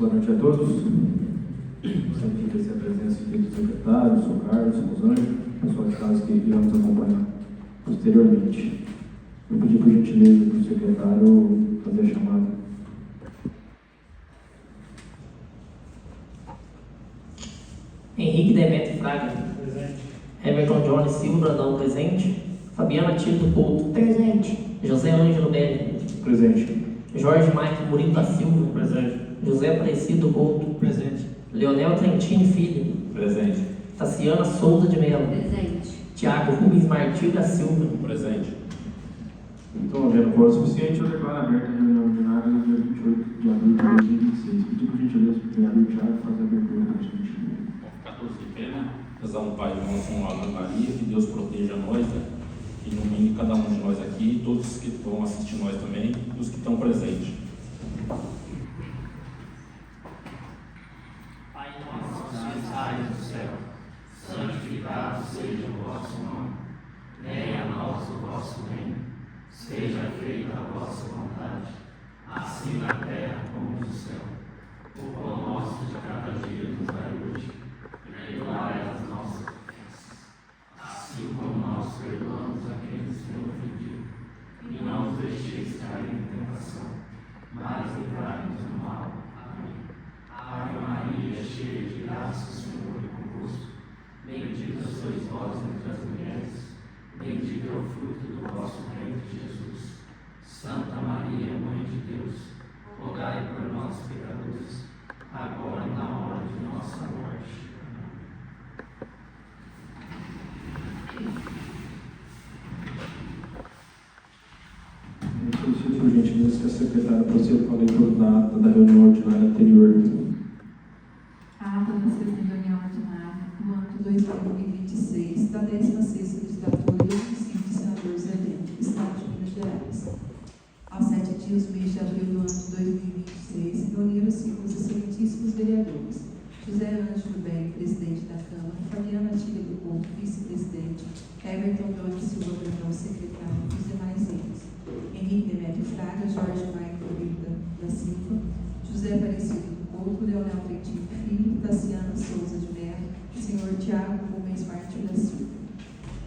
Boa noite a todos. Gostaria de agradecer a presença aqui do secretário, do Sr. Carlos, do Sr. Rosângela, pessoal de casa que irá nos acompanhar posteriormente. Eu pedi por gentileza para o secretário fazer a chamada. Henrique Demetrio Fraga. Presente. Everton Jones Silva Brandão, presente. Fabiana Tito Couto. Presente. José Ângelo Belli. Presente. Jorge Mike Murilo da Silva. Presente. José Aparecido Couto. Presente. Leonel Trentini Filho. Presente. Tassiana Souza de Mello. Presente. Tiago Rubens Martins da Silva. Presente. Então, havendo quórum suficiente, eu declaro aberta a reunião ordinária do dia 28 de abril de 2026. Pedi por gentileza para o vereador Tiago fazer a abertura para a gente. Vamos ficar todos de pé, né? Rezar um Pai Nosso, uma Ave Maria, que Deus proteja nós, né? Que ilumine cada um de nós aqui, todos que vão assistir nós também, e os que estão presentes. Pai nosso que estais no céu, santificado seja o vosso nome. Venha a nós o vosso reino. Seja feita a vossa vontade, assim na terra como no céu. O pão nosso de cada dia nos dai hoje. Perdoai as nossas ofensas, assim como nós perdoamos a quem nos tem ofendido. E não nos deixeis cair em tentação, mas livrai-nos do mal. Amém. Ave Maria, cheia de graça, o Senhor é convosco. Bendita sois vós entre as mulheres. Bendito é o fruto do vosso ventre, Jesus. Santa Maria, Mãe de Deus, rogai por nós, pecadores, agora e na hora de nossa morte. Eu solicito por gentileza que a secretária proceda com a leitura da ata da reunião ordinária anterior. A ata da sexta reunião ordinária do ano de 2026 da 16ª legislatura do município de Senador Zé Bento, Estado de Minas Gerais. Aos 7 dias do mês de abril do ano de 2026, reuniram-se os excelentíssimos vereadores José Ângelo Belli, presidente da Câmara, Fabiana Tito Couto, vice-presidente, Everton Jones Silva Brandão, secretário, e os demais eles: Henrique Demetrio Fraga, Jorge Mike Murilo da Silva, José Aparecido Couto, Leonel Trentini Filho, Tassiana Souza de Mello, senhor Tiago Rubens Martins da Silva.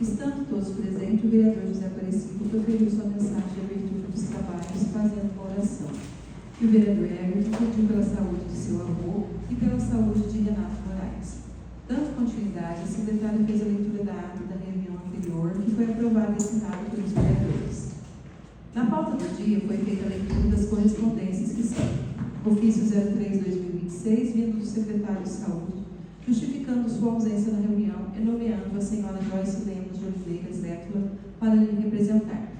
Estando todos presentes, o vereador José Aparecido proferiu sua mensagem de abertura dos trabalhos, fazendo uma oração. E o vereador Everton pediu pela saúde de seu avô e pela saúde de Renato Moraes. Dando continuidade, a secretária fez a leitura da ata da reunião anterior, que foi aprovada e assinada pelos vereadores. Na pauta do dia foi feita a leitura das correspondências que são: ofício 03/2026, vindo do secretário de Saúde, justificando sua ausência na reunião e nomeando a senhora Joyce Lemos de Oliveira Zétula para lhe representar.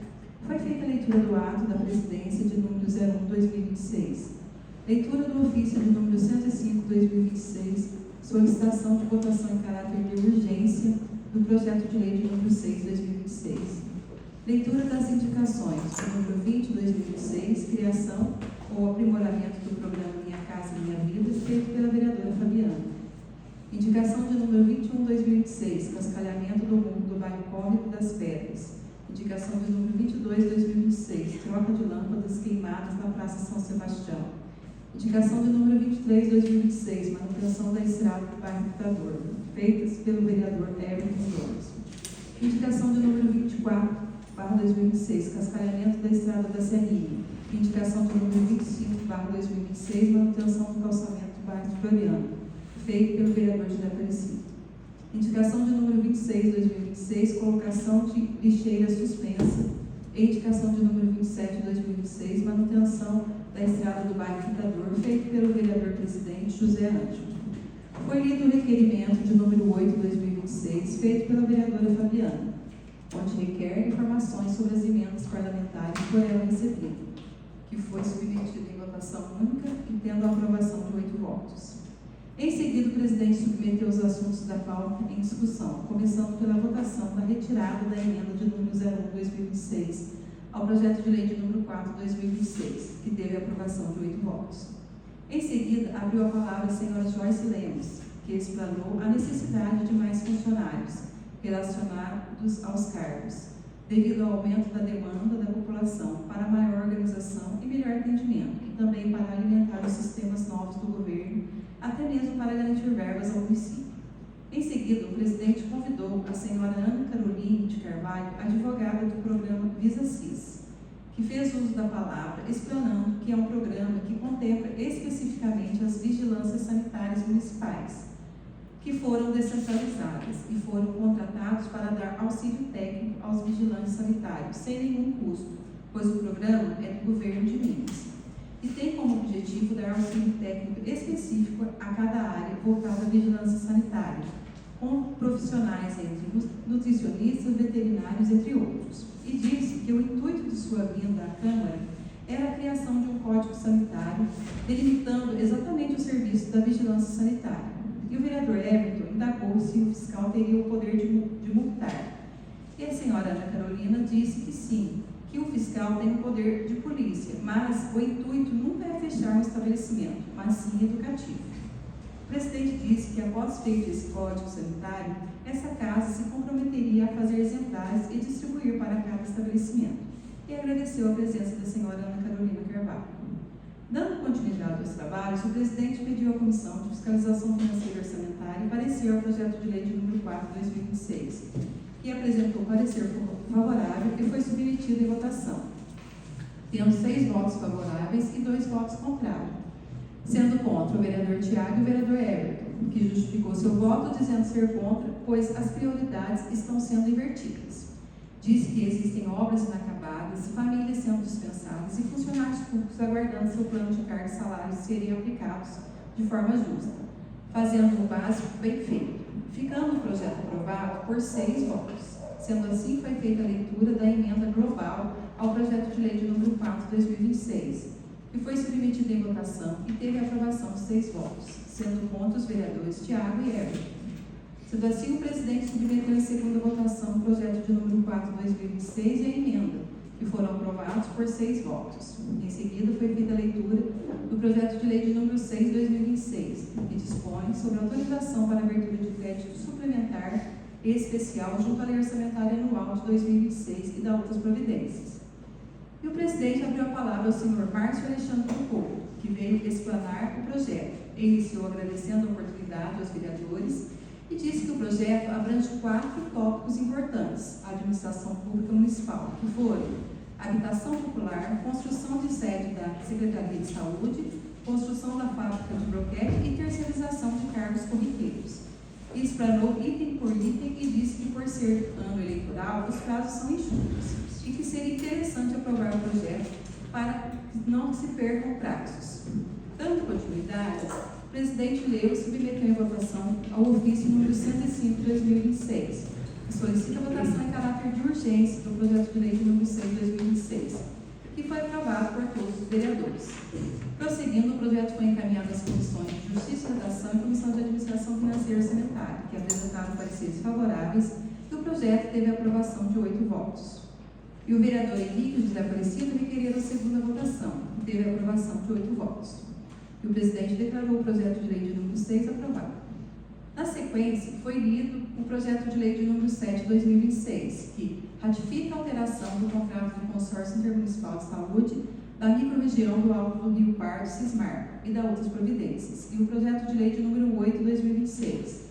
Foi feita a leitura do ato da presidência de número 01/2026. Leitura do ofício de número 105/2026, solicitação de votação em caráter de urgência do projeto de lei de número 6/2026. Leitura das indicações do número 20/2026, criação ou aprimoramento do programa Minha Casa Minha Vida, feito pela vereadora Fabiana. Indicação de número 21/2026, cascalhamento do mundo do bairro Córrego das Pedras. Indicação de número 22/2026, troca de lâmpadas queimadas na Praça São Sebastião. Indicação de número 23/2026, manutenção da estrada do bairro Ditador, feitas pelo vereador Everton Jones. Indicação de número 24/2026, cascalhamento da estrada da Serrinha. Indicação de número 25/2026, manutenção do calçamento do bairro Floriano, feito pelo vereador José Aparecido. Indicação de número 26/2026, colocação de lixeira suspensa. E indicação de número 27/2026, manutenção da estrada do bairro Ditador, feito pelo vereador presidente José Ângelo. Foi lido o requerimento de número 8/2026, feito pela vereadora Fabiana, onde requer informações sobre as emendas parlamentares por ela recebidas, que foi submetido em votação única e tendo a aprovação de 8 votos. Em seguida, o presidente submeteu os assuntos da pauta em discussão, começando pela votação da retirada da emenda de número 01/2026 ao projeto de lei de número 4/2026, que teve a aprovação de 8 votos. Em seguida, abriu a palavra a senhora Joyce Lemos, que explanou a necessidade de mais funcionários relacionados aos cargos, devido ao aumento da demanda da população para maior organização e melhor atendimento, e também para alimentar os sistemas novos do governo mesmo para garantir verbas ao município. Em seguida, o presidente convidou a senhora Ana Caroline de Carvalho, advogada do programa Visa-CIS, que fez uso da palavra, explanando que é um programa que contempla especificamente as vigilâncias sanitárias municipais, que foram descentralizadas e foram contratados para dar auxílio técnico aos vigilantes sanitários, sem nenhum custo, pois o programa é do governo de Minas e tem como objetivo dar auxílio técnico específico a cada área voltada à vigilância sanitária, com profissionais entre nutricionistas, veterinários, entre outros. E disse que o intuito de sua vinda à Câmara era a criação de um código sanitário, delimitando exatamente o serviço da vigilância sanitária. E o vereador Everton indagou se o fiscal teria o poder de multar. E a senhora Ana Carolina disse que sim, que o fiscal tem o poder de polícia, mas o intuito nunca é fechar um estabelecimento, mas sim educativo. O presidente disse que, após feito esse código sanitário, essa casa se comprometeria a fazer exemplares e distribuir para cada estabelecimento. E agradeceu a presença da senhora Ana Carolina Carvalho. Dando continuidade aos trabalhos, o presidente pediu à Comissão de Fiscalização Financeira e Orçamentária parecer ao projeto de lei de número 4 de 2026, que apresentou parecer favorável e foi submetido em votação, tendo 6 votos favoráveis e 2 votos contrários, sendo contra o vereador Tiago e o vereador Everton, que justificou seu voto dizendo ser contra, pois as prioridades estão sendo invertidas. Diz que existem obras inacabadas, famílias sendo dispensadas e funcionários públicos aguardando seu plano de cargos e salários serem aplicados de forma justa, fazendo o básico bem feito, ficando o projeto aprovado por 6 votos. Sendo assim, foi feita a leitura da emenda global ao projeto de lei de número 4 de 2026, que foi submetido em votação e teve a aprovação de 6 votos, sendo contra os vereadores Tiago e Everton. Sendo assim, o presidente submeteu em segunda votação o projeto de número 4 de 2026 e a emenda, que foram aprovados por 6 votos. Em seguida, foi feita a leitura do projeto de lei de número 6 de 2026, que dispõe sobre autorização para abertura de crédito suplementar e especial junto à lei orçamentária anual de 2026 e da outras providências. E o presidente abriu a palavra ao senhor Márcio Alexandre Couto, que veio explanar o projeto. Ele iniciou agradecendo a oportunidade aos vereadores e disse que o projeto abrange 4 tópicos importantes à administração pública municipal, que foram habitação popular, construção de sede da Secretaria de Saúde, construção da fábrica de broquete e terceirização de cargos corriqueiros. E explanou item por item e disse que, por ser ano eleitoral, os prazos são enxutos e que seria interessante aprovar o projeto para que não se percam prazos. Dando continuidade, o presidente leu e submeteu em votação ao ofício número 105 de 2026, que solicita votação em caráter de urgência do projeto de lei de número 6 de 2026, que foi aprovado por todos os vereadores. Prosseguindo, o projeto foi encaminhado às comissões de Justiça e Redação e Comissão de Administração Financeira e Orçamentária, que apresentaram pareceres favoráveis, e o projeto teve a aprovação de 8 votos. E o vereador Henrique José Aparecido requeriu a segunda votação, que teve a aprovação de 8 votos. E o presidente declarou o projeto de lei de número 6 aprovado. Na sequência, foi lido o projeto de lei de número 7 de 2026, que ratifica a alteração do contrato do Consórcio Intermunicipal de Saúde da microrregião do Alto do Rio Pardo, Cismar, e da outras providências. E o projeto de lei de número 8 de 2026,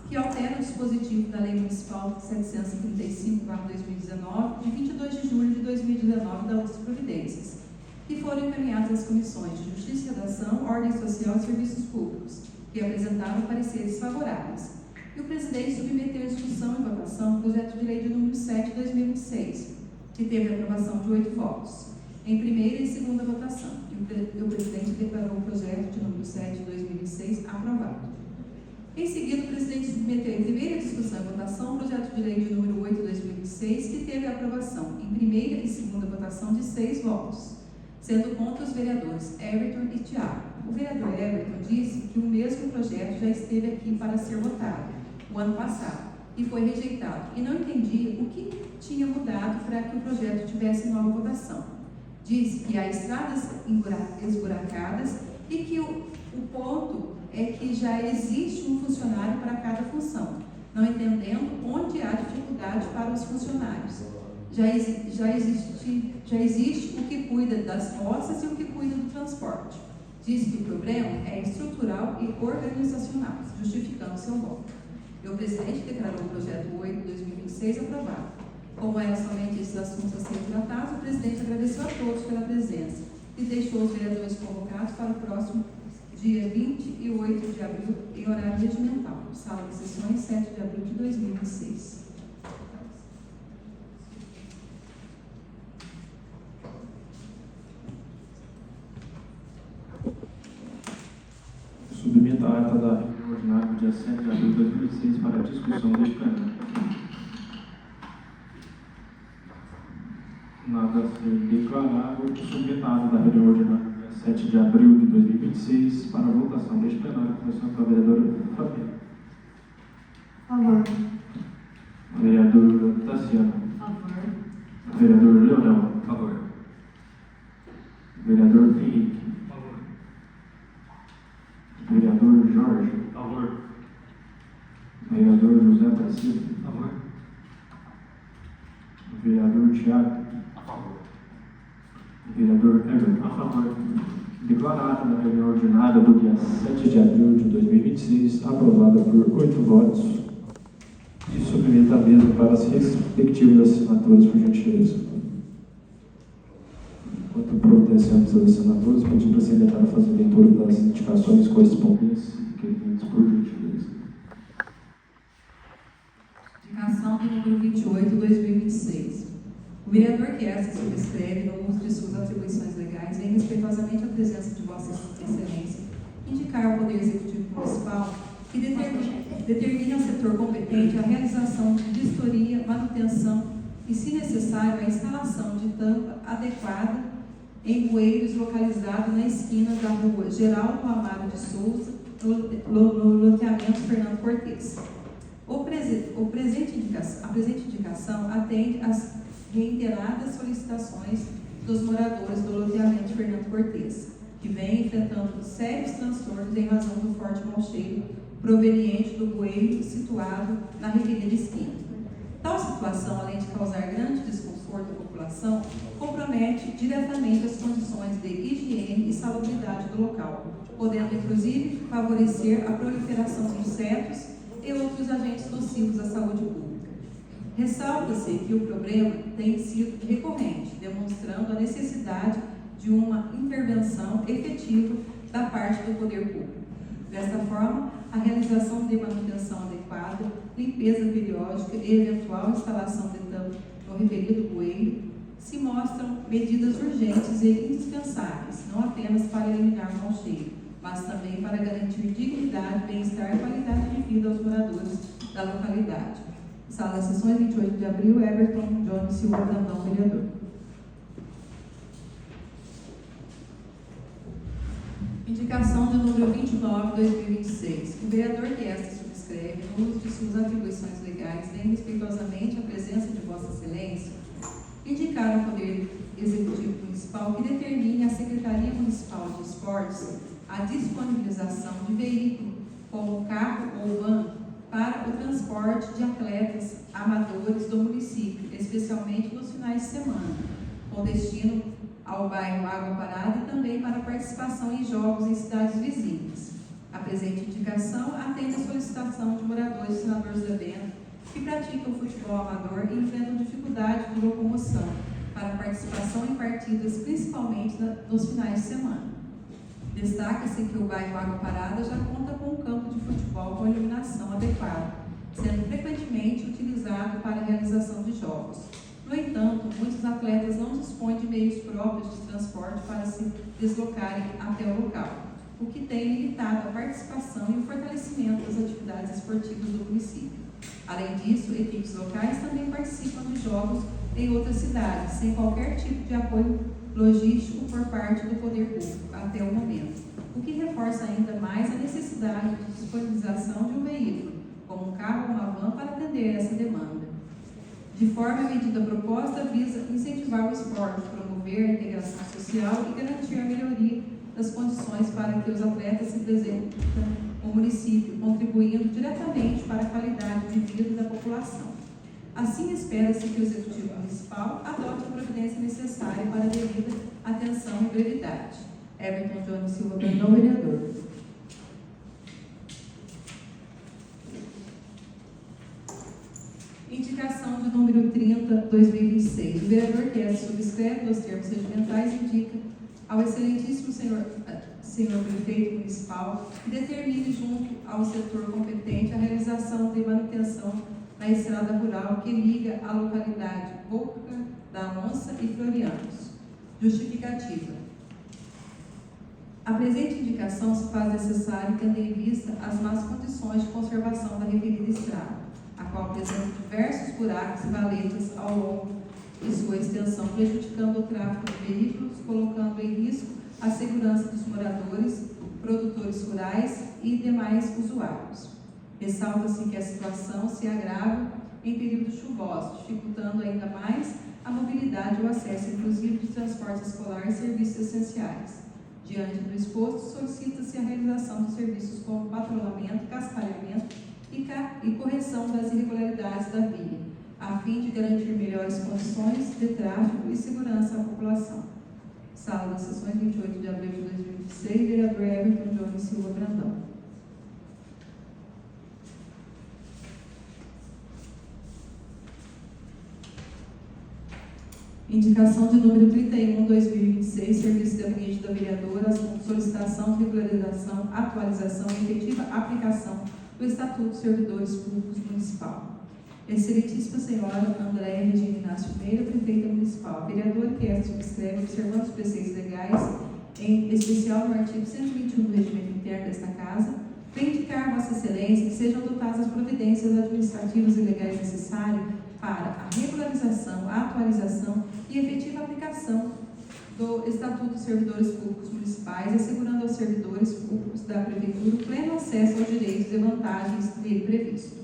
que altera o dispositivo da Lei Municipal 735/2019, de 22 de julho de 2019, da outras providências, que foram encaminhadas às comissões de Justiça e Redação, Ordem Social e Serviços Públicos, que apresentaram pareceres favoráveis. E o presidente submeteu à discussão e votação o projeto de lei de número 7 de 2026, que teve a aprovação de 8 votos, em primeira e segunda votação. E o presidente declarou o projeto de número 7 de 2026 aprovado. Em seguida, o presidente submeteu em primeira discussão e votação o projeto de lei de número 8 de 2026, que teve a aprovação em primeira e segunda votação de 6 votos, sendo contra os vereadores Everton e Tiago. O vereador Everton disse que o mesmo projeto já esteve aqui para ser votado o ano passado e foi rejeitado, e não entendia o que tinha mudado para que o projeto tivesse nova votação. Disse que há estradas esburacadas e que o ponto é que já existe um funcionário para cada função, não entendendo onde há dificuldade para os funcionários. Já existe o que cuida das roças e o que cuida do transporte. diz que o problema é estrutural e organizacional, justificando seu voto. E o presidente declarou o projeto 8/2026 aprovado. Como eram somente esses assuntos a serem tratados, o presidente agradeceu a todos pela presença e deixou os vereadores convocados para o próximo dia 28 de abril, em horário regimental, sala de sessões, 7 de abril de 2026. Submeto a ata da reunião ordinária do dia 7 de abril de 2006 para discussão deste plenário. Nada a ser declarado, submeto a ata da reunião ordinária do dia 7 de abril de 2026 para a votação deste plenário, começando com a vereadora Fabiana. Favor. Vereador Tassiano. Favor. Vereador Leonel. Favor. Vereador Henrique. Favor. Vereador Jorge. Favor. Vereador José Aparecido. Favor. Vereador Tiago. A favor. Vereador Everton. A favor. Declarada na reunião ordinária do dia 7 de abril de 2026, aprovada por 8 votos, e submeta a mesa para as respectivas assinaturas, por gentileza. Enquanto providenciamos as assinaturas, pedimos para a secretária fazer leitura das indicações correspondentes e requerimentos, por gentileza. Indicação do número 28/2026. O vereador que esta subscreve, no uso de suas atribuições legais, vem respeitosamente à presença de Vossa Excelência, indicar ao Poder Executivo Municipal que determine ao setor competente a realização de vistoria, manutenção e, se necessário, a instalação de tampa adequada em bueiros localizados na esquina da rua Geraldo Amaro de Souza, no loteamento Fernando Cortes. A presente indicação atende às reiteradas solicitações dos moradores do loteamento Fernando Cortes, que vêm enfrentando sérios transtornos em razão do forte mau cheiro proveniente do bueiro situado na referida esquina. Tal situação, além de causar grande desconforto à população, compromete diretamente as condições de higiene e salubridade do local, podendo inclusive favorecer a proliferação de insetos e outros agentes nocivos à saúde pública. Ressalta-se que o problema tem sido recorrente, demonstrando a necessidade de uma intervenção efetiva da parte do poder público. Desta forma, a realização de manutenção adequada, limpeza periódica e eventual instalação de tampa no referido bueiro se mostram medidas urgentes e indispensáveis, não apenas para eliminar o mau cheiro, mas também para garantir dignidade, bem-estar e qualidade de vida aos moradores da localidade. Sala das Sessões, 28 de abril, Everton Jones Silva Brandão, vereador. Indicação do número 29/2026. O vereador que esta subscreve, no uso de suas atribuições legais, vem respeitosamente à presença de Vossa Excelência, indicar ao Poder Executivo Municipal que determine à Secretaria Municipal de Esportes a disponibilização de veículo, como carro ou van, para o transporte de atletas amadores do município, especialmente nos finais de semana, com destino ao bairro Água Parada e também para participação em jogos em cidades vizinhas. A presente indicação atende à solicitação de moradores de Senador José Bento que praticam futebol amador e enfrentam dificuldade de locomoção para participação em partidas, principalmente nos finais de semana. Destaca-se que o bairro Água Parada já conta com um campo de futebol com iluminação adequada, sendo frequentemente utilizado para a realização de jogos. No entanto, muitos atletas não dispõem de meios próprios de transporte para se deslocarem até o local, o que tem limitado a participação e o fortalecimento das atividades esportivas do município. Além disso, equipes locais também participam de jogos em outras cidades, sem qualquer tipo de apoio logístico por parte do poder público até o momento, o que reforça ainda mais a necessidade de disponibilização de um veículo, como um carro ou uma van, para atender essa demanda. De forma, a medida proposta visa incentivar o esporte, promover a integração social e garantir a melhoria das condições para que os atletas se apresentem no município, contribuindo diretamente para a qualidade de vida da população. Assim, espera-se que o Executivo Municipal adote a providência necessária para a devida atenção e brevidade. Everton Johnny Silva Brandão, vereador. Indicação de número 30, 2026. O vereador que subscreve os termos regimentais indica ao excelentíssimo senhor prefeito municipal que determine junto ao setor competente a realização de manutenção na estrada rural que liga a localidade Boca da Onça e Florianos. Justificativa. A presente indicação se faz necessária tendo em vista as más condições de conservação da referida estrada, a qual apresenta diversos buracos e valetas ao longo de sua extensão, prejudicando o tráfego de veículos, colocando em risco a segurança dos moradores, produtores rurais e demais usuários. Ressalta-se que a situação se agrava em períodos chuvosos, dificultando ainda mais a mobilidade e o acesso, inclusive, de transporte escolar e serviços essenciais. Diante do exposto, solicita-se a realização de serviços como patrulhamento, cascalhamento e correção das irregularidades da via, a fim de garantir melhores condições de tráfego e segurança à população. Sala das Sessões, 28 de abril de 2026, vereador Everton Johnny Silva Brandão. Indicação de número 31, 2026, serviço de gabinete da vereadora, assunto solicitação de regularização, atualização e efetiva aplicação do Estatuto dos Servidores Públicos Municipal. Excelentíssima senhora Andréia Regina Inácio Meira, prefeita municipal, vereadora que subscreve, observando os preceitos legais, em especial no artigo 121 do regimento interno desta casa, vem indicar a Vossa Excelência que sejam adotadas as providências administrativas e legais necessárias para a regularização, a atualização e efetiva aplicação do Estatuto dos Servidores Públicos Municipais, assegurando aos servidores públicos da Prefeitura o pleno acesso aos direitos e vantagens nele previsto.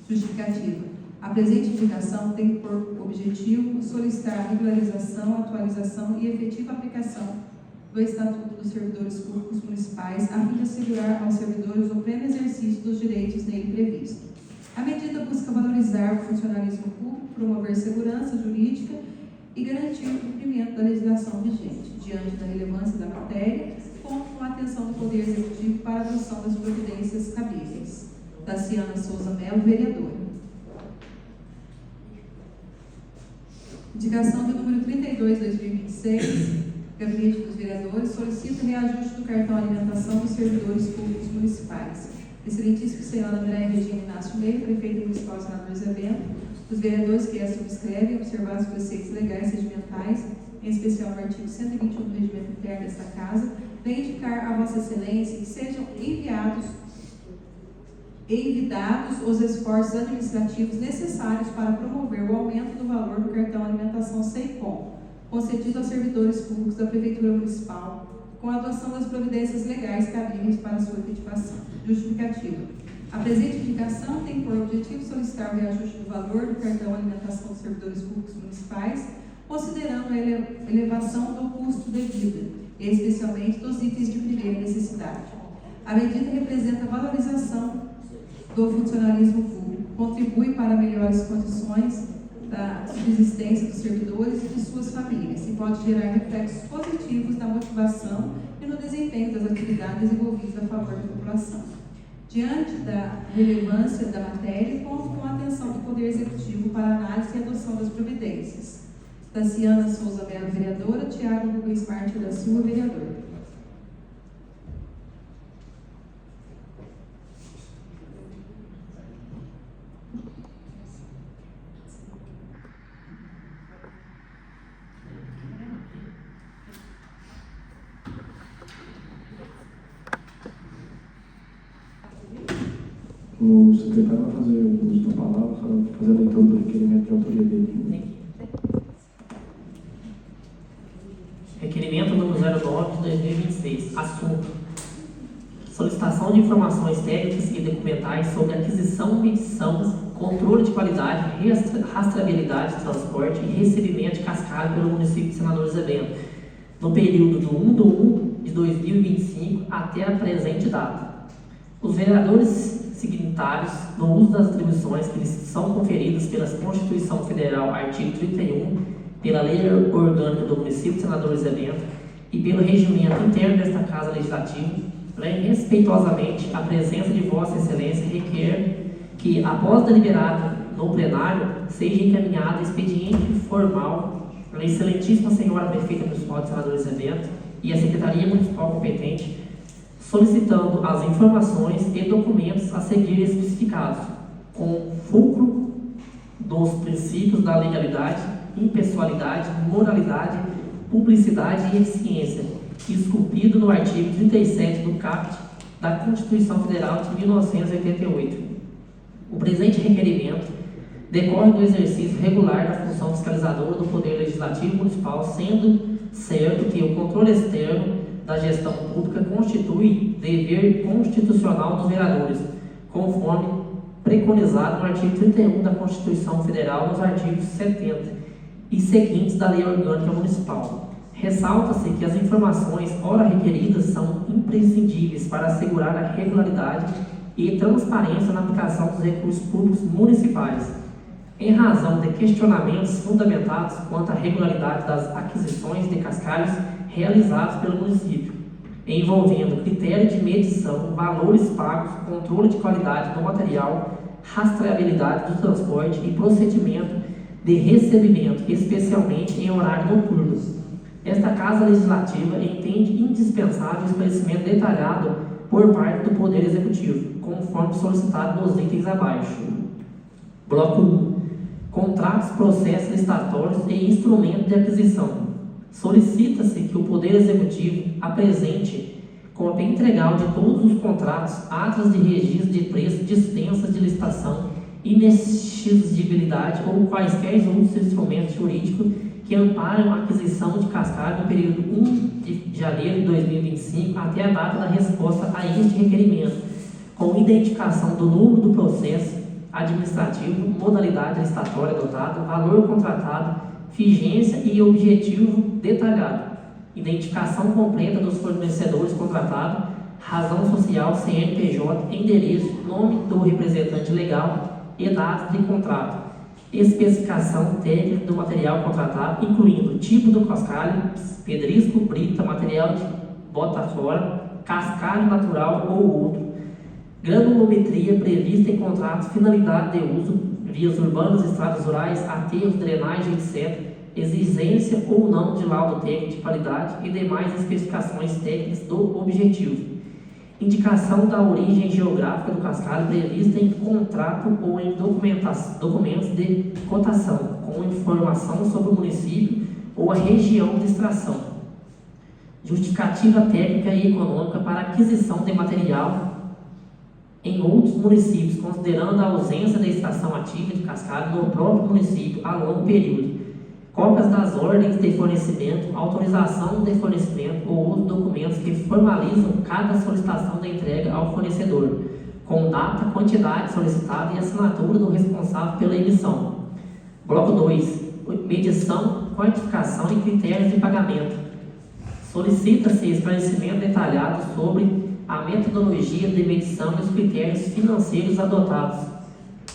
Justificativa. A presente indicação tem por objetivo solicitar a regularização, atualização e efetiva aplicação do Estatuto dos Servidores Públicos Municipais, a fim de assegurar aos servidores o pleno exercício dos direitos nele previsto. A medida busca valorizar o funcionalismo público, promover segurança jurídica e garantir o cumprimento da legislação vigente. Diante da relevância da matéria, conto com a atenção do Poder Executivo para a adoção das providências cabíveis. Daciana Souza Melo, vereadora. Indicação do número 32, 2026, Gabinete dos Vereadores, solicita reajuste do cartão alimentação dos servidores públicos municipais. Excelentíssimo senhora Andréia Regina Inácio Meira, prefeita municipal de Senador Zé Bento, os vereadores que a subscrevem, observar os preceitos legais regimentais, em especial no artigo 121 do regimento interno desta casa, vem indicar a Vossa Excelência que sejam evitados os esforços administrativos necessários para promover o aumento do valor do cartão alimentação SEICOM, concedido aos servidores públicos da Prefeitura Municipal, com a adoção das providências legais cabíveis para sua efetivação. Justificativa. A presente indicação tem por objetivo solicitar o reajuste do valor do cartão alimentação dos servidores públicos municipais, considerando a elevação do custo de vida, e especialmente dos itens de primeira necessidade. A medida representa a valorização do funcionalismo público, contribui para melhores condições da subsistência dos servidores e de suas famílias e pode gerar reflexos positivos na motivação e no desempenho das atividades desenvolvidas a favor da população. Diante da relevância da matéria, conto com a atenção do Poder Executivo para análise e adoção das providências. Daciana Souza Melo, vereadora. Tiago Luiz Mártir da Silva, vereador. O secretário vai fazer o uso da palavra, fazer a leitura do requerimento de autoria dele. Requerimento número 09 de 2026. Assunto: solicitação de informações técnicas e documentais sobre aquisição, medição, controle de qualidade, rastreabilidade de transporte e recebimento de cascalho pelo município de Senador Zé Bento, no período do 1/1 de 2025 até a presente data. Os vereadores signatários, no uso das atribuições que lhes são conferidas pela Constituição Federal, artigo 31, pela Lei Orgânica do Município de Senador Zé Bento, e pelo regimento interno desta Casa Legislativa, respeitosamente a presença de Vossa Excelência requer que, após deliberado no plenário, seja encaminhado expediente formal à Excelentíssima Senhora Prefeita Municipal de Senador Isabel e à Secretaria Municipal competente, solicitando as informações e documentos a seguir especificados, com fulcro dos princípios da legalidade, impessoalidade, moralidade, publicidade e eficiência, esculpido no artigo 37 do caput da Constituição Federal de 1988. O presente requerimento decorre do exercício regular da função fiscalizadora do Poder Legislativo Municipal, sendo certo que o controle externo da gestão pública constitui dever constitucional dos vereadores, conforme preconizado no artigo 31 da Constituição Federal, nos artigos 70 e seguintes da Lei Orgânica Municipal. Ressalta-se que as informações ora requeridas são imprescindíveis para assegurar a regularidade e transparência na aplicação dos recursos públicos municipais, em razão de questionamentos fundamentados quanto à regularidade das aquisições de cascalhos realizados pelo município, envolvendo critério de medição, valores pagos, controle de qualidade do material, rastreabilidade do transporte e procedimento de recebimento, especialmente em horário noturno. Esta Casa Legislativa entende indispensável o esclarecimento detalhado por parte do Poder Executivo, conforme solicitado nos itens abaixo. Bloco 1. Contratos, processos licitatórios e instrumentos de aquisição. Solicita-se que o Poder Executivo apresente cópia integral de todos os contratos, atos de registro de preço, dispensas de licitação, inexigibilidade ou quaisquer outros instrumentos jurídicos que amparam a aquisição de cascalho no período 1 de janeiro de 2025 até a data da resposta a este requerimento, com identificação do número do processo administrativo, modalidade licitatória adotada, valor contratado, vigência e objetivo detalhado, identificação completa dos fornecedores contratados, razão social, CNPJ, endereço, nome do representante legal e data de contrato, especificação técnica do material contratado, incluindo tipo do cascalho, pedrisco, brita, material de bota fora, cascalho natural ou outro, granulometria prevista em contrato, finalidade de uso, vias urbanas, estradas rurais, aterros, drenagem, etc., exigência ou não de laudo técnico de qualidade e demais especificações técnicas do objetivo. Indicação da origem geográfica do cascalho prevista em contrato ou em documentos de cotação, com informação sobre o município ou a região de extração. Justificativa técnica e econômica para aquisição de material em outros municípios, considerando a ausência da extração ativa de cascalho no próprio município a longo período. Cópias das ordens de fornecimento, autorização de fornecimento ou outros documentos que formalizam cada solicitação da entrega ao fornecedor, com data, quantidade solicitada e assinatura do responsável pela emissão. Bloco 2. Medição, quantificação e critérios de pagamento. Solicita-se esclarecimento detalhado sobre a metodologia de medição e os critérios financeiros adotados.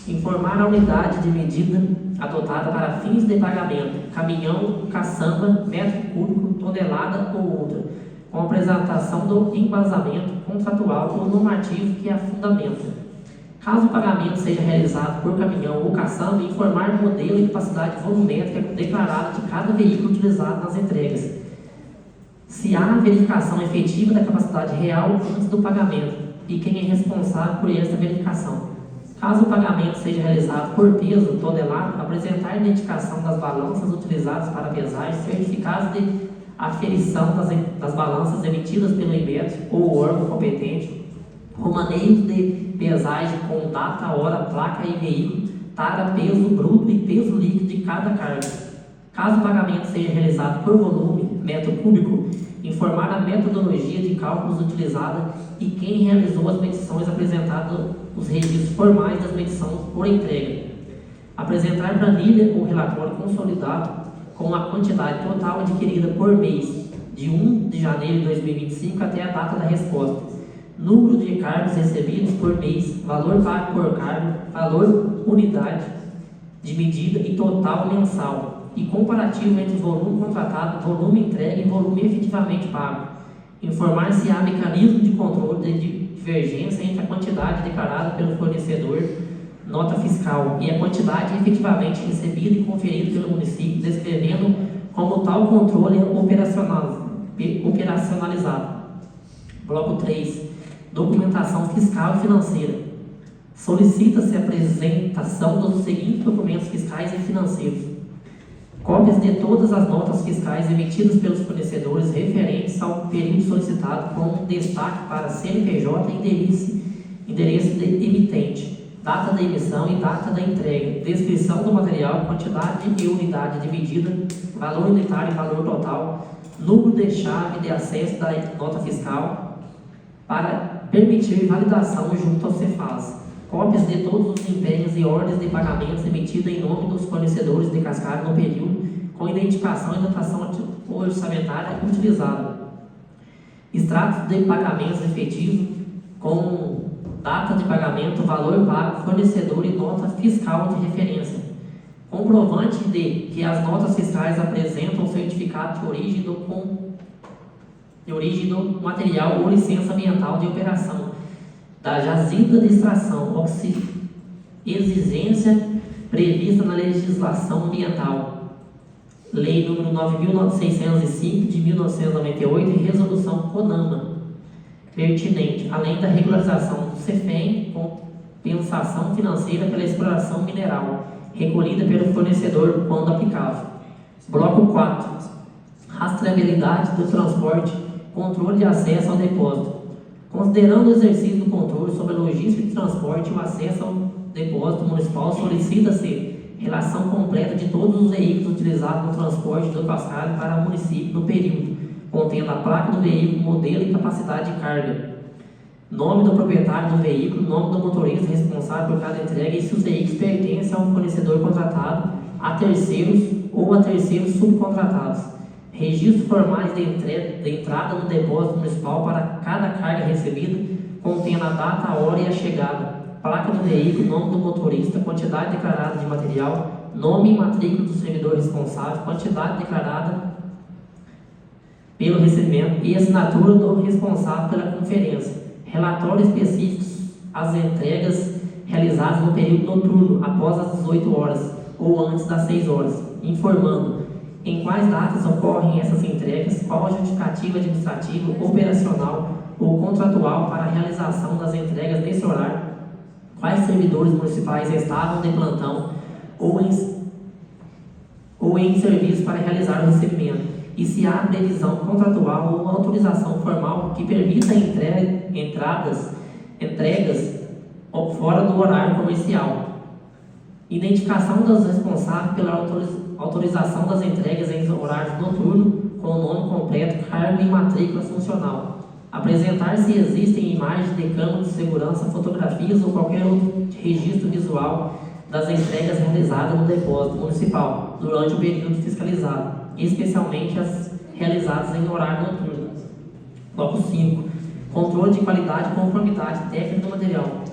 Informar a unidade de medida adotada para fins de pagamento, caminhão, caçamba, metro cúbico, tonelada ou outra, com apresentação do embasamento contratual ou normativo que a fundamenta. Caso o pagamento seja realizado por caminhão ou caçamba, informar o modelo e capacidade volumétrica declarada de cada veículo utilizado nas entregas. Se há verificação efetiva da capacidade real antes do pagamento e quem é responsável por essa verificação. Caso o pagamento seja realizado por peso, tonelada, apresentar a identificação das balanças utilizadas para pesagem, certificados de aferição das balanças emitidas pelo INMET ou órgão competente, romaneios de pesagem com data, hora, placa e veículo, tara, peso bruto e peso líquido de cada carga. Caso o pagamento seja realizado por volume, metro cúbico, informar a metodologia de cálculos utilizada e quem realizou as medições, apresentado os registros formais das medições por entrega. Apresentar planilha ou relatório consolidado com a quantidade total adquirida por mês, de 1 de janeiro de 2025 até a data da resposta. Número de cargos recebidos por mês, valor pago por cargo, valor unidade de medida e total mensal. e comparativo entre volume contratado, volume entregue e volume efetivamente pago. Informar se há mecanismo de controle de divergência entre a quantidade declarada pelo fornecedor, nota fiscal, e a quantidade efetivamente recebida e conferida pelo município, descrevendo como tal controle é operacionalizado. Bloco 3. Documentação fiscal e financeira. Solicita-se a apresentação dos seguintes documentos fiscais e financeiros: cópias de todas as notas fiscais emitidas pelos fornecedores referentes ao período solicitado, com destaque para CNPJ e endereço de emitente, data da emissão e data da entrega, descrição do material, quantidade e unidade de medida, valor unitário e valor total, número de chave de acesso da nota fiscal, para permitir validação junto ao Cefaz. Cópias de todos os empenhos e ordens de pagamentos emitidas em nome dos fornecedores de cascalho no período, com identificação e dotação orçamentária utilizada. Extratos de pagamentos efetivos com data de pagamento, valor pago, fornecedor e nota fiscal de referência. Comprovante de que as notas fiscais apresentam certificado de origem do material ou licença ambiental de operação da jazida de extração, exigência prevista na legislação ambiental, Lei nº 9.605 de 1998 e Resolução CONAMA pertinente, além da regularização do CEFEM, compensação financeira pela exploração mineral, recolhida pelo fornecedor quando aplicável. Bloco 4. Rastreabilidade do transporte, controle de acesso ao depósito. Considerando o exercício do controle sobre a logística de transporte e o acesso ao depósito municipal, solicita-se relação completa de todos os veículos utilizados no transporte do cascalho para o município no período, contendo a placa do veículo, modelo e capacidade de carga, nome do proprietário do veículo, nome do motorista responsável por cada entrega e se os veículos pertencem a um fornecedor contratado, a terceiros ou a terceiros subcontratados. Registros formais de entrada no depósito municipal para cada carga recebida, contendo a data, a hora e a chegada, placa do veículo, nome do motorista, quantidade declarada de material, nome e matrícula do servidor responsável, quantidade declarada pelo recebimento e assinatura do responsável pela conferência. Relatórios específicos às entregas realizadas no período noturno, após as 18 horas ou antes das 6 horas, informando em quais datas ocorrem essas entregas, qual a justificativa administrativa, operacional ou contratual para a realização das entregas nesse horário, quais servidores municipais estavam de plantão ou em serviço para realizar o recebimento, e se há previsão contratual ou autorização formal que permita entregas fora do horário comercial. Identificação dos responsáveis pela autorização das entregas em horários noturnos, com o nome completo, cargo e matrícula funcional. Apresentar se existem imagens de câmera de segurança, fotografias ou qualquer outro registro visual das entregas realizadas no depósito municipal durante o período fiscalizado, especialmente as realizadas em horário noturno. Bloco 5. Controle de qualidade e conformidade técnica do material.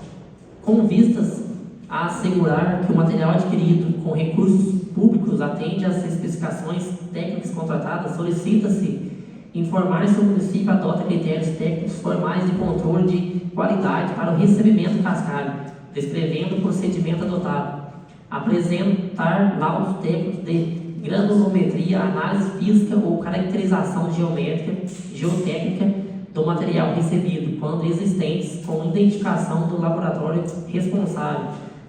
Com vistas a assegurar que o material adquirido com recursos públicos atende às especificações técnicas contratadas, solicita-se informar se o município adota critérios técnicos formais de controle de qualidade para o recebimento do cascalho, descrevendo o procedimento adotado. Apresentar laudos técnicos de granulometria, análise física ou caracterização geotécnica do material recebido, quando existentes, com identificação do laboratório responsável,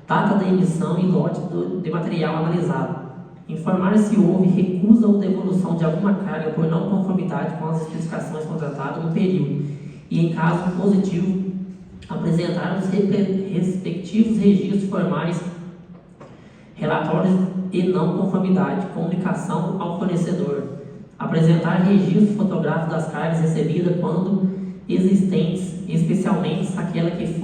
data da emissão e lote de material analisado. Informar se houve recusa ou devolução de alguma carga por não conformidade com as especificações contratadas no período e, em caso positivo, apresentar os respectivos registros formais, relatórios de não conformidade, comunicação ao fornecedor. Apresentar registro fotográfico das cargas recebidas quando existentes, especialmente aquelas que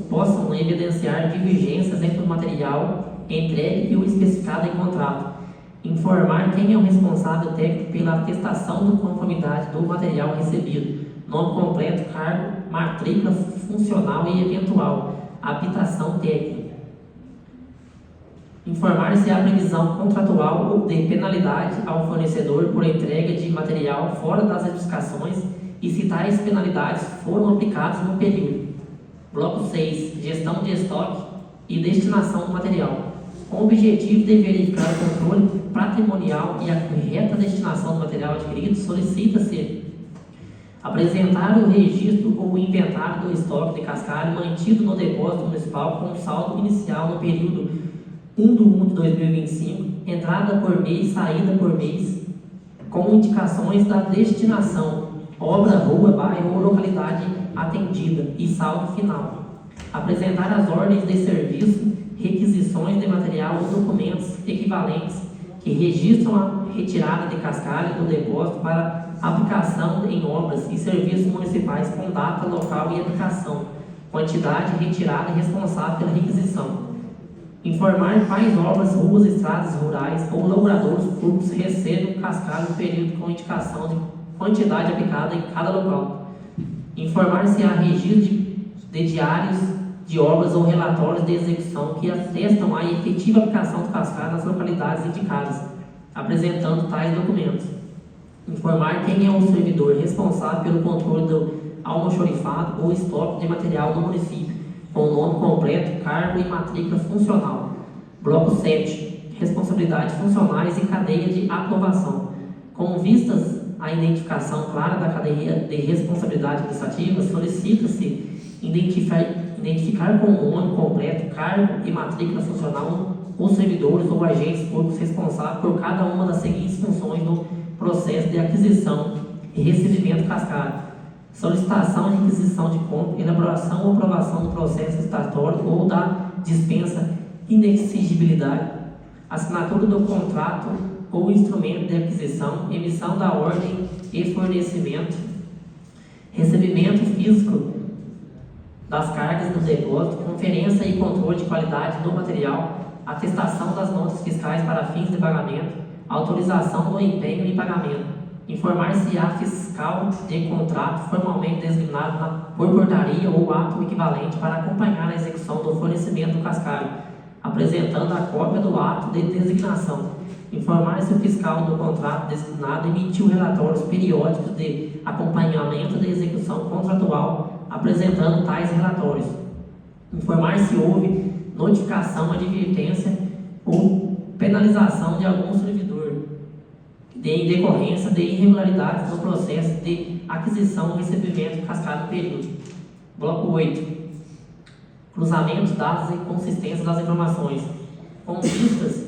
possam evidenciar divergências entre o material entregue e o especificado em contrato. Informar quem é o responsável técnico pela atestação de conformidade do material recebido, nome completo, cargo, matrícula funcional e eventual, habitação técnica. Informar se há previsão contratual ou de penalidade ao fornecedor por entrega de material fora das especificações e se tais penalidades foram aplicadas no período. Bloco 6. Gestão de estoque e destinação do material. Com o objetivo de verificar o controle patrimonial e a correta destinação do material adquirido, solicita-se apresentar o registro ou o inventário do estoque de cascalho mantido no depósito municipal com saldo inicial no período 1/1 de 2025, entrada por mês, saída por mês, com indicações da destinação, obra, rua, bairro ou localidade atendida e saldo final. Apresentar as ordens de serviço, requisições de material ou documentos equivalentes que registram a retirada de cascalho do depósito para aplicação em obras e serviços municipais com data, local e aplicação, quantidade retirada e responsável pela requisição. Informar quais obras, ruas, estradas rurais ou lavradouros públicos recebem cascalho no período com indicação de quantidade aplicada em cada local. Informar se há registro de diários de obras ou relatórios de execução que atestam a efetiva aplicação do cascalho nas localidades indicadas, apresentando tais documentos. Informar quem é o servidor responsável pelo controle do almoxarifado ou estoque de material do município, com nome completo, cargo e matrícula funcional. Bloco 7. Responsabilidades funcionais e cadeia de aprovação. Com vistas à identificação clara da cadeia de responsabilidade administrativa, solicita-se identificar com nome completo, cargo e matrícula funcional os servidores ou agentes públicos responsáveis por cada uma das seguintes funções no processo de aquisição e recebimento cascalho: solicitação e requisição de compra, elaboração ou aprovação do processo licitatório ou da dispensa, inexigibilidade, assinatura do contrato ou instrumento de aquisição, emissão da ordem e fornecimento, recebimento físico das cargas do depósito, conferência e controle de qualidade do material, atestação das notas fiscais para fins de pagamento, autorização do empenho em pagamento. Informar se há fiscal de contrato formalmente designado por portaria ou ato equivalente para acompanhar a execução do fornecimento do cascalho, apresentando a cópia do ato de designação. Informar se o fiscal do contrato designado emitiu relatórios periódicos de acompanhamento da execução contratual, apresentando tais relatórios. Informar se houve notificação, advertência ou penalização de algum servidor em decorrência de irregularidades no processo de aquisição ou recebimento do cascalho no período. Bloco 8. Cruzamento, dados e consistência das informações. Com vistas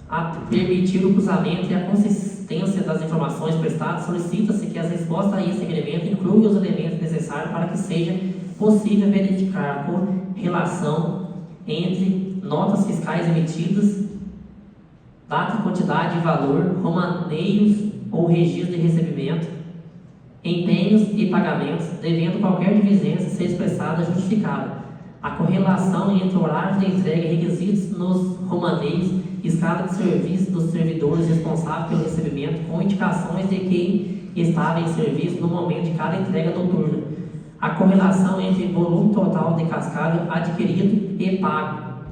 a permitir o cruzamento e a consistência das informações prestadas, solicita-se que as respostas a esse requerimento incluam os elementos necessários para que seja possível verificar a correlação entre notas fiscais emitidas, data, quantidade e valor, romaneios ou registro de recebimento, empenhos e pagamentos, devendo qualquer divergência ser expressada justificada. A correlação entre horários de entrega e requisitos nos romaneios, escala de serviço dos servidores responsáveis pelo recebimento, com indicações de quem estava em serviço no momento de cada entrega noturna. A correlação entre volume total de cascalho adquirido e pago,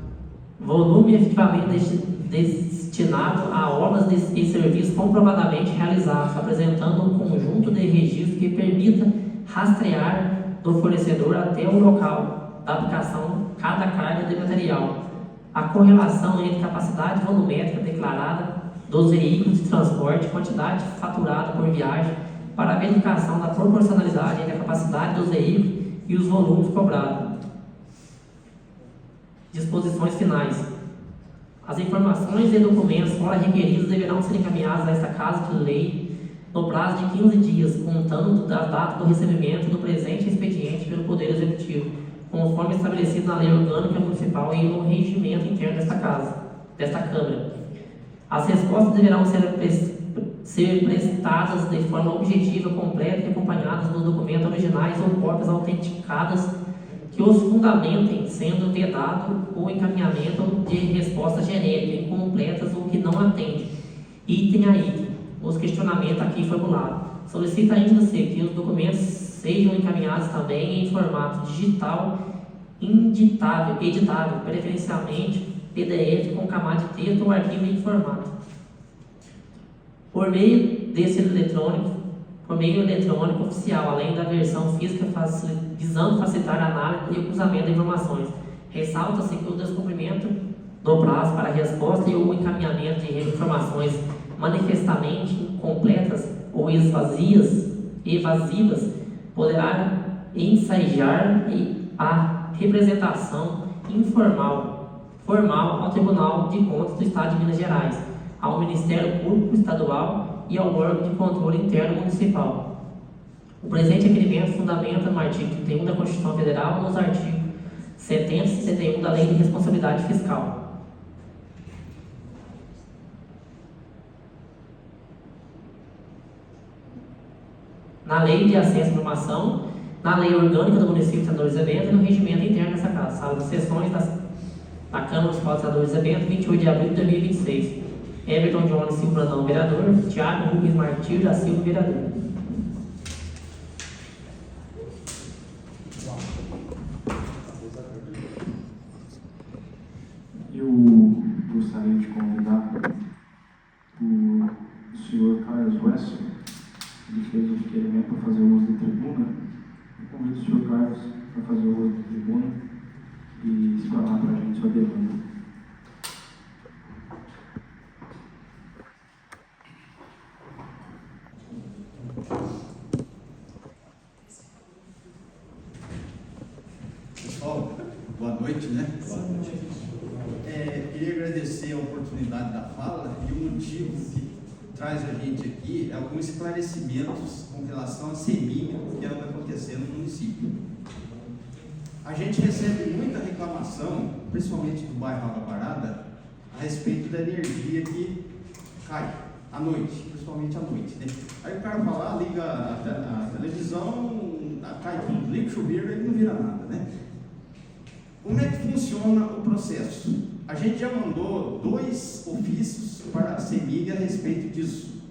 volume efetivamente destinado a obras e serviços comprovadamente realizados, apresentando um conjunto de registros que permita rastrear do fornecedor até o local da aplicação cada carga de material. A correlação entre capacidade volumétrica declarada dos veículos de transporte e quantidade faturada por viagem para a verificação da proporcionalidade entre a capacidade dos veículos e os volumes cobrados. Disposições finais. As informações e documentos fora requeridos deverão ser encaminhados a esta Casa de Lei no prazo de 15 dias, contando da data do recebimento do presente expediente pelo Poder Executivo, conforme estabelecido na Lei Orgânica Municipal e no regimento interno desta Câmara. As respostas deverão ser prestadas de forma objetiva, completa e acompanhadas dos documentos originais ou cópias autenticadas que os fundamentem, sendo vedado o encaminhamento de respostas genéricas, incompletas ou que não atendem. Item a item. Os questionamentos aqui formulados. Solicita ainda-se que os documentos sejam encaminhados também em formato digital, editável, preferencialmente PDF com camada de texto ou arquivo em formato. Por meio eletrônico oficial, além da versão física, visando facilitar a análise e o cruzamento de informações. Ressalta-se que o descumprimento do prazo para a resposta e o encaminhamento de informações manifestamente incompletas ou evasivas poderá ensejar a representação formal ao Tribunal de Contas do Estado de Minas Gerais, ao Ministério Público Estadual e ao órgão de controle interno municipal. O presente requerimento fundamenta no artigo 31 da Constituição Federal nos artigos 70 e 71 da Lei de Responsabilidade Fiscal. Na Lei de Acesso à Informação, na Lei Orgânica do Município de Senador José Bento e no regimento interno dessa casa, sala de sessões da Câmara Municipal de Senador José Bento, 28 de abril de 2026. Everton Jones Silva Brandão, vereador. Tiago Rubens Martins da Silva, vereador. Eu gostaria de convidar o senhor Carlos Wesson. Ele fez o requerimento para fazer o uso da tribuna. Eu convido o senhor Carlos para fazer o uso da tribuna e explanar para a gente sua demanda. Pessoal, boa noite, né? Boa noite. Queria agradecer a oportunidade da fala e o motivo que traz a gente aqui é alguns esclarecimentos com relação à CEMIG que anda acontecendo no município. A gente recebe muita reclamação, principalmente do bairro Água Parada, a respeito da energia que cai à noite, principalmente à noite, né? Aí o cara fala, liga a televisão, cai tudo, liga o chuveiro, ele não vira nada, né? Como é que funciona o processo? A gente já mandou 2 ofícios para a CEMIG a respeito disso.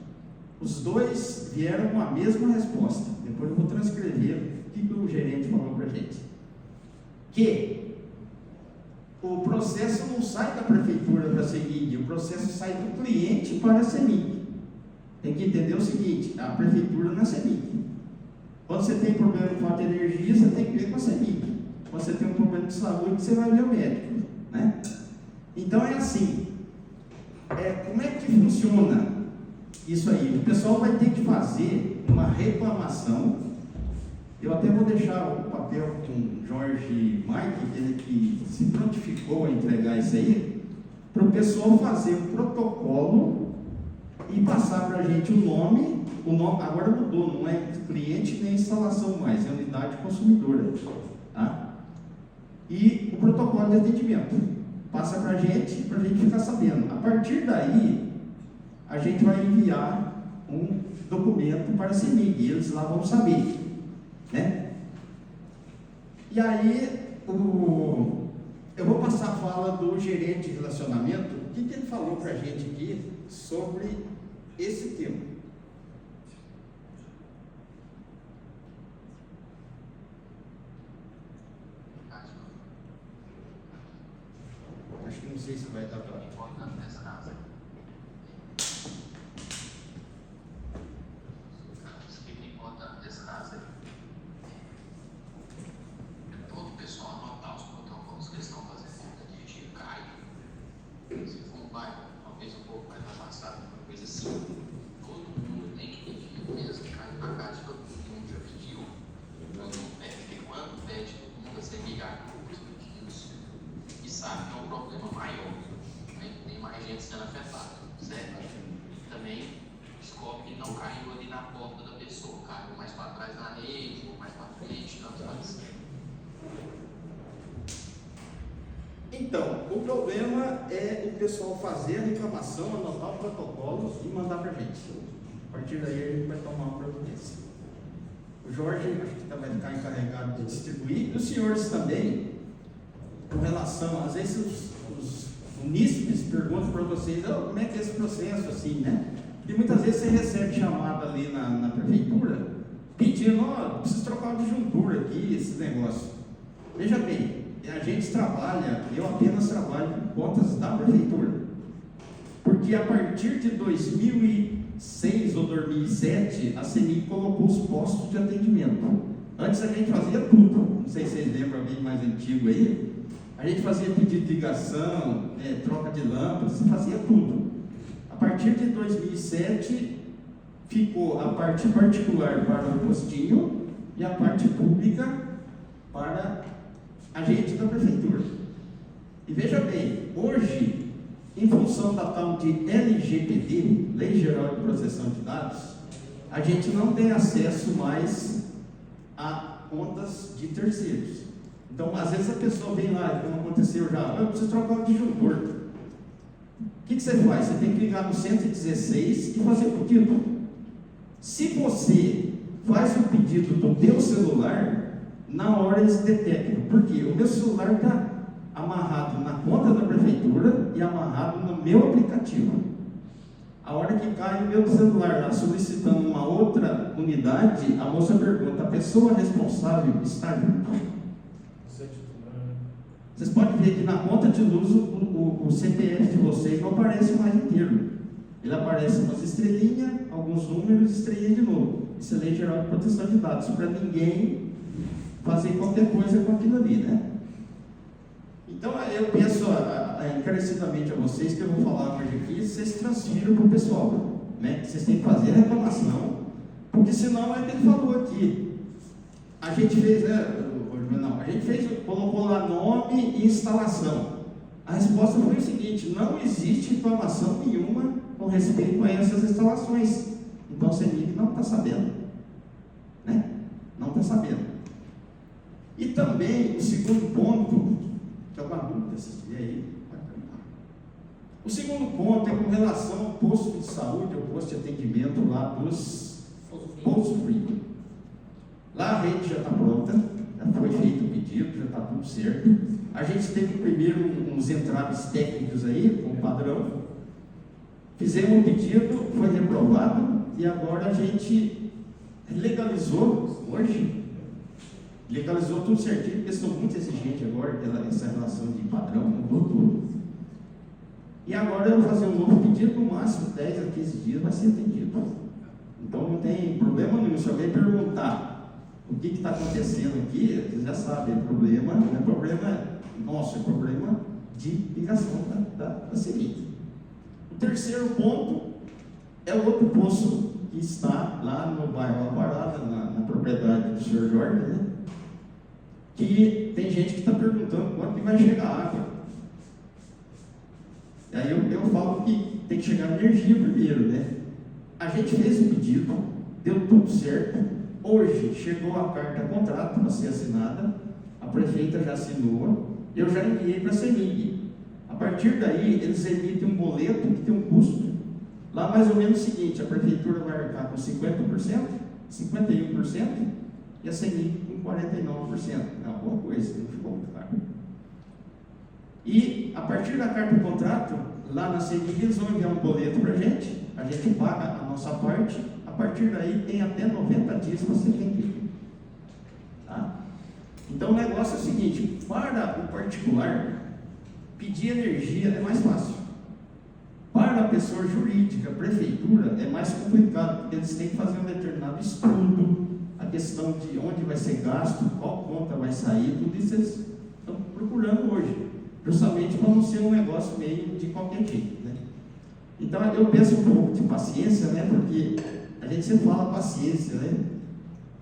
Os 2 vieram com a mesma resposta. Depois eu vou transcrever o que o gerente falou para a gente. Que o processo não sai da prefeitura para a CEMIG, o processo sai do cliente para a CEMIG. Tem que entender o seguinte, a prefeitura não é CEMIG. Quando você tem problema com falta de energia, você tem que ver com a CEMIG. Quando você tem um problema de saúde, você vai ver o médico, né? Então é assim, como é que funciona isso aí? O pessoal vai ter que fazer uma reclamação. Eu até vou deixar o papel com o Jorge Mike, ele que se prontificou a entregar isso aí, para o pessoal fazer um protocolo e passar para a gente o nome, agora mudou, não é cliente nem instalação mais, é unidade consumidora, tá? E o protocolo de atendimento. Passa para a gente ficar sabendo. A partir daí, a gente vai enviar um documento para a CEMIG, e eles lá vão saber, né? E aí, eu vou passar a fala do gerente de relacionamento, o que ele falou para a gente aqui sobre esse tema. Acho que não sei se vai dar para... Importante nessa casa. O que é importante nessa casa é todo o pessoal anotar os protocolos que eles estão fazendo. A energia cai. Se for um bairro, talvez um pouco mais avançado, uma coisa assim, todo mundo tem que pedir, mesmo que caia na casa, todo mundo já pediu. Todo mundo pede, porque quando pede, todo mundo vai ser ligado com os pedidos. E sabe que é um problema maior, né? Tem mais gente sendo afetada, certo? E também descobre que não caiu ali na porta da pessoa, caiu mais para trás na rede, ou mais para frente, tanto faz. Então, o problema é o pessoal fazer a reclamação, anotar o protocolo e mandar para a gente. A partir daí a gente vai tomar uma providência. O Jorge, acho que vai ficar encarregado de distribuir, e os senhores também, com relação, às vezes os munícipes perguntam para vocês, como é que é esse processo assim, né? E muitas vezes você recebe chamada ali na prefeitura, pedindo, preciso trocar uma disjuntura aqui, esse negócio. Veja bem, a gente trabalha, eu apenas trabalho com contas da prefeitura. Porque a partir de 2006 ou 2007, a CEMIG colocou os postos de atendimento. Antes a gente fazia tudo, não sei se vocês lembram, alguém mais antigo aí, a gente fazia pedido de ligação, troca de lâmpadas, fazia tudo. A partir de 2007, ficou a parte particular para o postinho e a parte pública para a gente da prefeitura. E veja bem, hoje, em função da tal de LGPD, Lei Geral de Proteção de Dados, a gente não tem acesso mais a contas de terceiros. Então, às vezes a pessoa vem lá, como aconteceu já, eu preciso trocar o disjuntor. O que você faz? Você tem que ligar no 116 e fazer o pedido. Se você faz o pedido do teu celular, na hora eles detectam. Por quê? O meu celular está amarrado na conta da prefeitura e amarrado no meu aplicativo. A hora que cai o meu celular lá solicitando uma outra unidade, a moça pergunta, a pessoa responsável está junto? Vocês podem ver que na conta de luz o CPF de vocês não aparece mais inteiro. Ele aparece umas estrelinhas, alguns números, estrelinha de novo. Isso é Lei Geral de Proteção de Dados, para ninguém fazer qualquer coisa com aquilo ali, né? Então eu peço encarecidamente a vocês que eu vou falar hoje aqui, vocês transfiram para o pessoal, né? Vocês têm que fazer a reclamação, porque senão é o que ele falou aqui. A gente fez, né? Não, a gente fez, colocou lá nome e instalação. A resposta foi o seguinte: não existe informação nenhuma com respeito a essas instalações. Então o CEMIG não está sabendo, né? Não está sabendo. E também o segundo ponto, que é uma dúvida, assistir aí. O segundo ponto é com relação ao posto de saúde, ao posto de atendimento lá dos Poço Frio. Lá a rede já está pronta, já foi feito o pedido, já está tudo certo. A gente teve primeiro uns entraves técnicos aí, com o padrão. Fizemos um pedido, foi reprovado, e agora a gente legalizou hoje. Legalizou tudo certinho, porque estou muito exigente agora, essa relação de padrão, mudou tudo. E agora eu vou fazer um novo pedido, no máximo 10 a 15 dias vai ser atendido. Então não tem problema nenhum. Se alguém perguntar o que está acontecendo aqui, vocês já sabem, problema não é problema nosso, é problema de ligação da CEMIG. O terceiro ponto é o outro poço que está lá no bairro Alvarada, na propriedade do senhor Jorge, né? Que tem gente que está perguntando quando que vai chegar a água. E aí eu falo que tem que chegar energia primeiro, né? A gente fez o pedido, deu tudo certo. Hoje chegou a carta contrato para ser assinada, a prefeita já assinou, eu já enviei para a CEMIG. A partir daí, eles emitem um boleto que tem um custo. Lá mais ou menos o seguinte: a prefeitura vai arcar com 50%, 51%, e a CEMIG com 49%. É alguma coisa, não ficou muito caro. E a partir da carta de contrato, lá na CEMIG eles vão enviar um boleto para a gente paga a nossa parte, a partir daí tem até 90 dias para ser vendido. Tá? Então o negócio é o seguinte: para o particular, pedir energia é mais fácil. Para a pessoa jurídica, a prefeitura, é mais complicado, porque eles têm que fazer um determinado estudo, a questão de onde vai ser gasto, qual conta vai sair, tudo isso eles estão procurando hoje, justamente para não ser um negócio meio de qualquer jeito, né? Então eu peço um pouco de paciência, né? Porque a gente sempre fala paciência, né?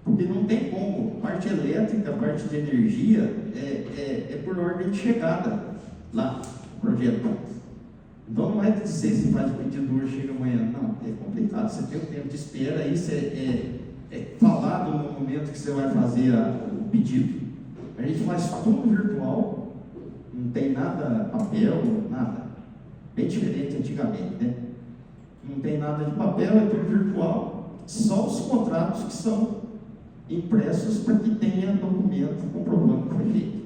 Porque não tem como, parte elétrica, parte de energia é por ordem de chegada lá, o projeto. Então não é dizer se faz o pedido hoje, chega amanhã, não, é complicado, você tem um tempo de espera, isso é falado no momento que você vai fazer o pedido. A gente faz tudo virtual, não tem nada papel, nada. Bem diferente antigamente, né? Não tem nada de papel, é tudo virtual, só os contratos que são impressos para que tenha documento comprovando que foi feito.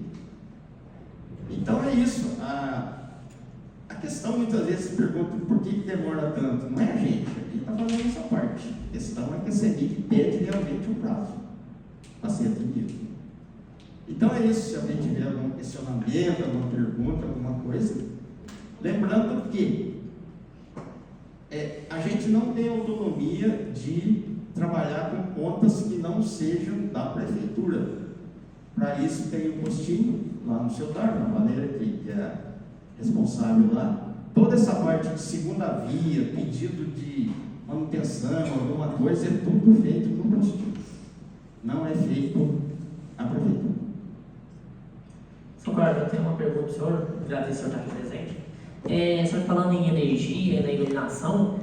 Então é isso. A questão muitas vezes se pergunta por que demora tanto. Não é a gente está fazendo essa parte. A questão é que a CEMIG pede realmente um prazo para ser atendido. Então é isso, se alguém tiver algum questionamento, alguma pergunta, alguma coisa, lembrando que a gente não tem autonomia de trabalhar com contas que não sejam da prefeitura. Para isso tem um postinho lá no seu TAR, na maneira que é responsável lá. Toda essa parte de segunda via, pedido de manutenção, alguma coisa, é tudo feito no postinho. Não é feito a prefeitura. Sr. Carlos, eu tenho uma pergunta para o senhor, agradeço o senhor estar aqui presente. O senhor falando em energia, na iluminação,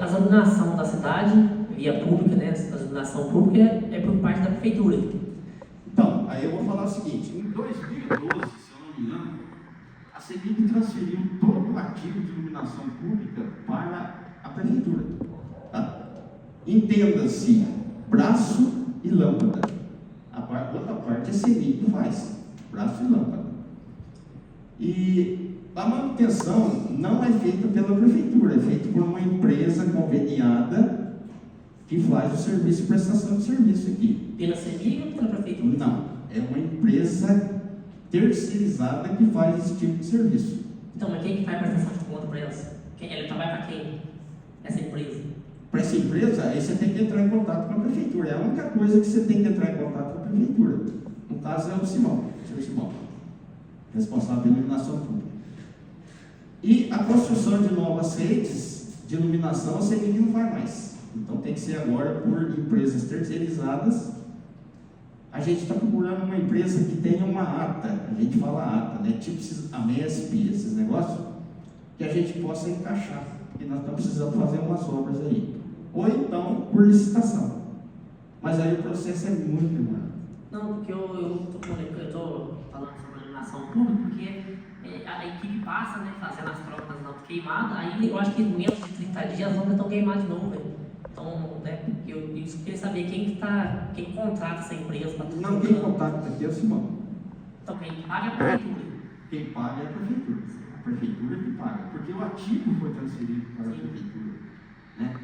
as iluminação da cidade, via pública, né, a iluminação pública é por parte da prefeitura. Então, aí eu vou falar o seguinte, em 2012, se eu não me engano, a CEMIG transferiu todo o ativo de iluminação pública para a prefeitura. Tá? Entenda-se, braço e lâmpada. A outra parte a CEMIG faz, braço e lâmpada. E a manutenção não é feita pela prefeitura, é feita por uma empresa conveniada que faz o serviço, prestação de serviço aqui. Pela CEMIG ou pela prefeitura? Não, é uma empresa terceirizada que faz esse tipo de serviço. Então, mas quem que faz a prestação de conta para elas? Ele trabalha para quem? Essa empresa? Para essa empresa, aí você tem que entrar em contato com a prefeitura. É a única coisa que você tem que entrar em contato com a prefeitura. No caso é o Simão, o senhor Simão, responsável pela iluminação pública. E a construção de novas redes de iluminação, a CEMIG não faz mais. Então tem que ser agora por empresas terceirizadas. A gente está procurando uma empresa que tenha uma ata, a gente fala ata, né? Tipo a MESP, esses negócios, que a gente possa encaixar, porque nós estamos precisando fazer umas obras aí. Ou então por licitação. Mas aí o processo é muito demorado. Não, porque eu estou falando sobre a iluminação pública, porque a equipe passa, né, fazendo as trocas não queimadas, aí eu acho que em menos de 30 dias as obras estão queimadas de novo, velho. Então, né, eu queria saber quem contrata essa empresa para tudo. Não, quem contacta aqui é o Simão. Então, quem paga é a prefeitura. Quem paga é a prefeitura. A prefeitura que paga, porque o ativo foi transferido para a prefeitura, né?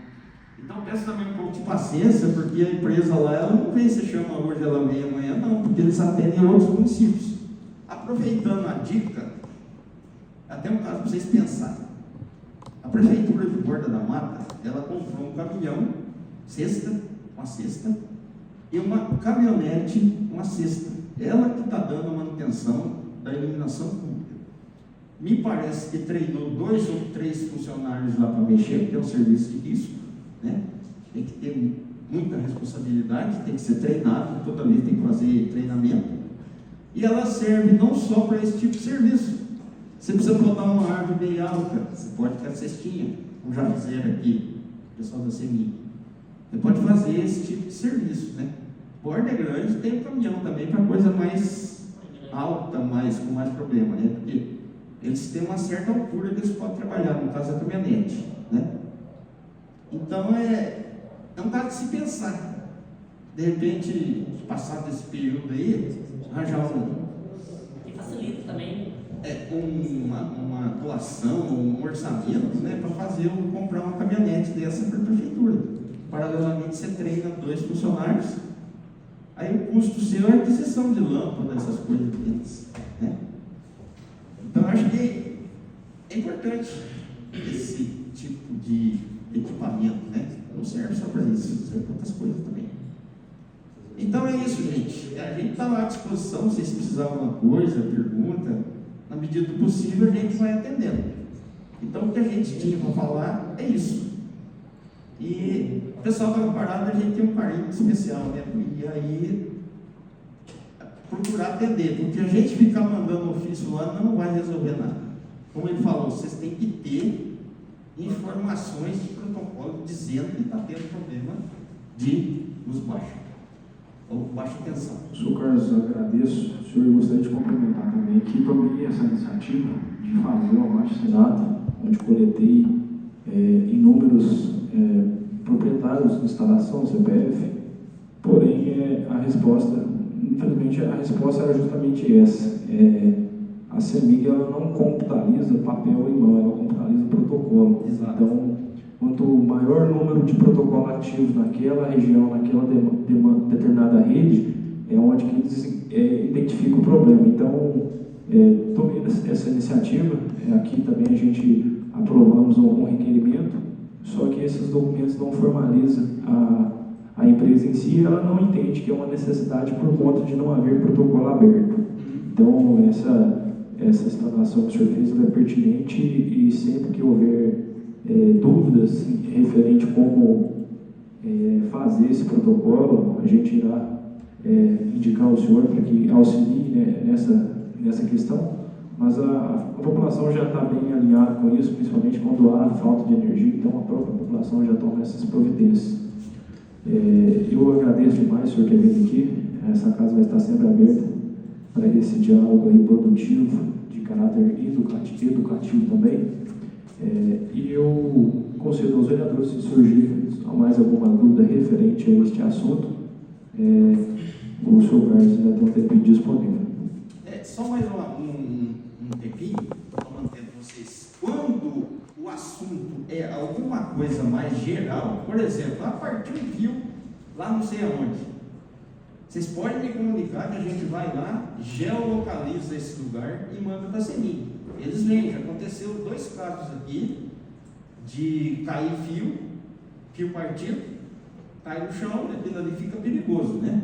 Então peço também um pouco de paciência, porque a empresa lá, ela não vem, você chama hoje, ela vem amanhã, não, porque eles atendem outros municípios. Aproveitando a dica, até um caso para vocês pensarem. A prefeitura de Borda da Mata, ela comprou um caminhão, uma cesta, e uma caminhonete, uma cesta. Ela que está dando a manutenção da iluminação pública. Me parece que treinou 2 ou 3 funcionários lá para mexer, porque é um serviço de risco, né? Tem que ter muita responsabilidade, tem que ser treinado, toda vez tem que fazer treinamento. E ela serve não só para esse tipo de serviço. Você precisa botar uma árvore bem alta, você pode ter a cestinha, como já fizeram aqui, o pessoal da CEMIG. Você pode fazer esse tipo de serviço, né? Borda é grande, tem um caminhão também para coisa mais alta, com mais problema, né? Porque eles têm uma certa altura que eles podem trabalhar, no caso da caminhonete, né? Então é um caso de se pensar. De repente, passado esse período aí, arranjar E facilita também. uma doação, um orçamento, né, para comprar uma caminhonete dessa para a prefeitura. Paralelamente você treina 2 funcionários, aí o custo seu é a aquisição de lâmpada, essas coisas deles, né? Então acho que é importante esse tipo de equipamento, né? Não serve só para isso, serve para outras coisas também. Então é isso, gente. A gente está lá à disposição, se vocês precisarem de alguma coisa, pergunta, na medida do possível a gente vai atendendo. Então o que a gente tinha para falar é isso. E o pessoal da parada, a gente tem um carinho especial, né? E aí procurar atender, porque a gente ficar mandando ofício lá não vai resolver nada. Como ele falou, vocês têm que ter informações de protocolo dizendo que está tendo problema de luz baixa ou baixa tensão. Sr. Carlos, eu agradeço. O senhor gostaria de complementar também que tomei essa iniciativa de fazer uma abaixo-assinado, onde coletei inúmeros proprietários de instalação, CPF, porém a resposta, infelizmente a resposta era justamente essa. A CEMIG ela não computaliza papel em mão, ela computaliza protocolo. Exato. Então, quanto maior número de protocolos ativos naquela região, naquela determinada rede, é onde que eles identifica o problema. Então, tomei essa iniciativa. Aqui também a gente aprovamos um requerimento, só que esses documentos não formalizam a empresa em si, ela não entende que é uma necessidade por conta de não haver protocolo aberto. Então, essa explanação que o senhor fez é pertinente e sempre que houver dúvidas referente a como fazer esse protocolo, a gente irá indicar ao senhor para que auxilie nessa questão, mas a população já está bem alinhada com isso, principalmente quando há falta de energia, então a própria população já toma essas providências. Eu agradeço demais o senhor ter vindo aqui. Essa casa vai estar sempre aberta para esse diálogo aí produtivo, de caráter educativo também. E eu concedo aos vereadores, se surgir mais alguma dúvida referente a este assunto, o senhor Carlos ainda tem um tempinho disponível. Só mais um tempinho, para manter vocês. Quando o assunto é alguma coisa mais geral, por exemplo, a partir de rio, lá não sei aonde, vocês podem me comunicar que a gente vai lá, geolocaliza esse lugar e manda para a CEMIG. Eles vêm, já aconteceu 2 casos aqui de cair fio partido, cai no chão, aquilo ali fica perigoso, né?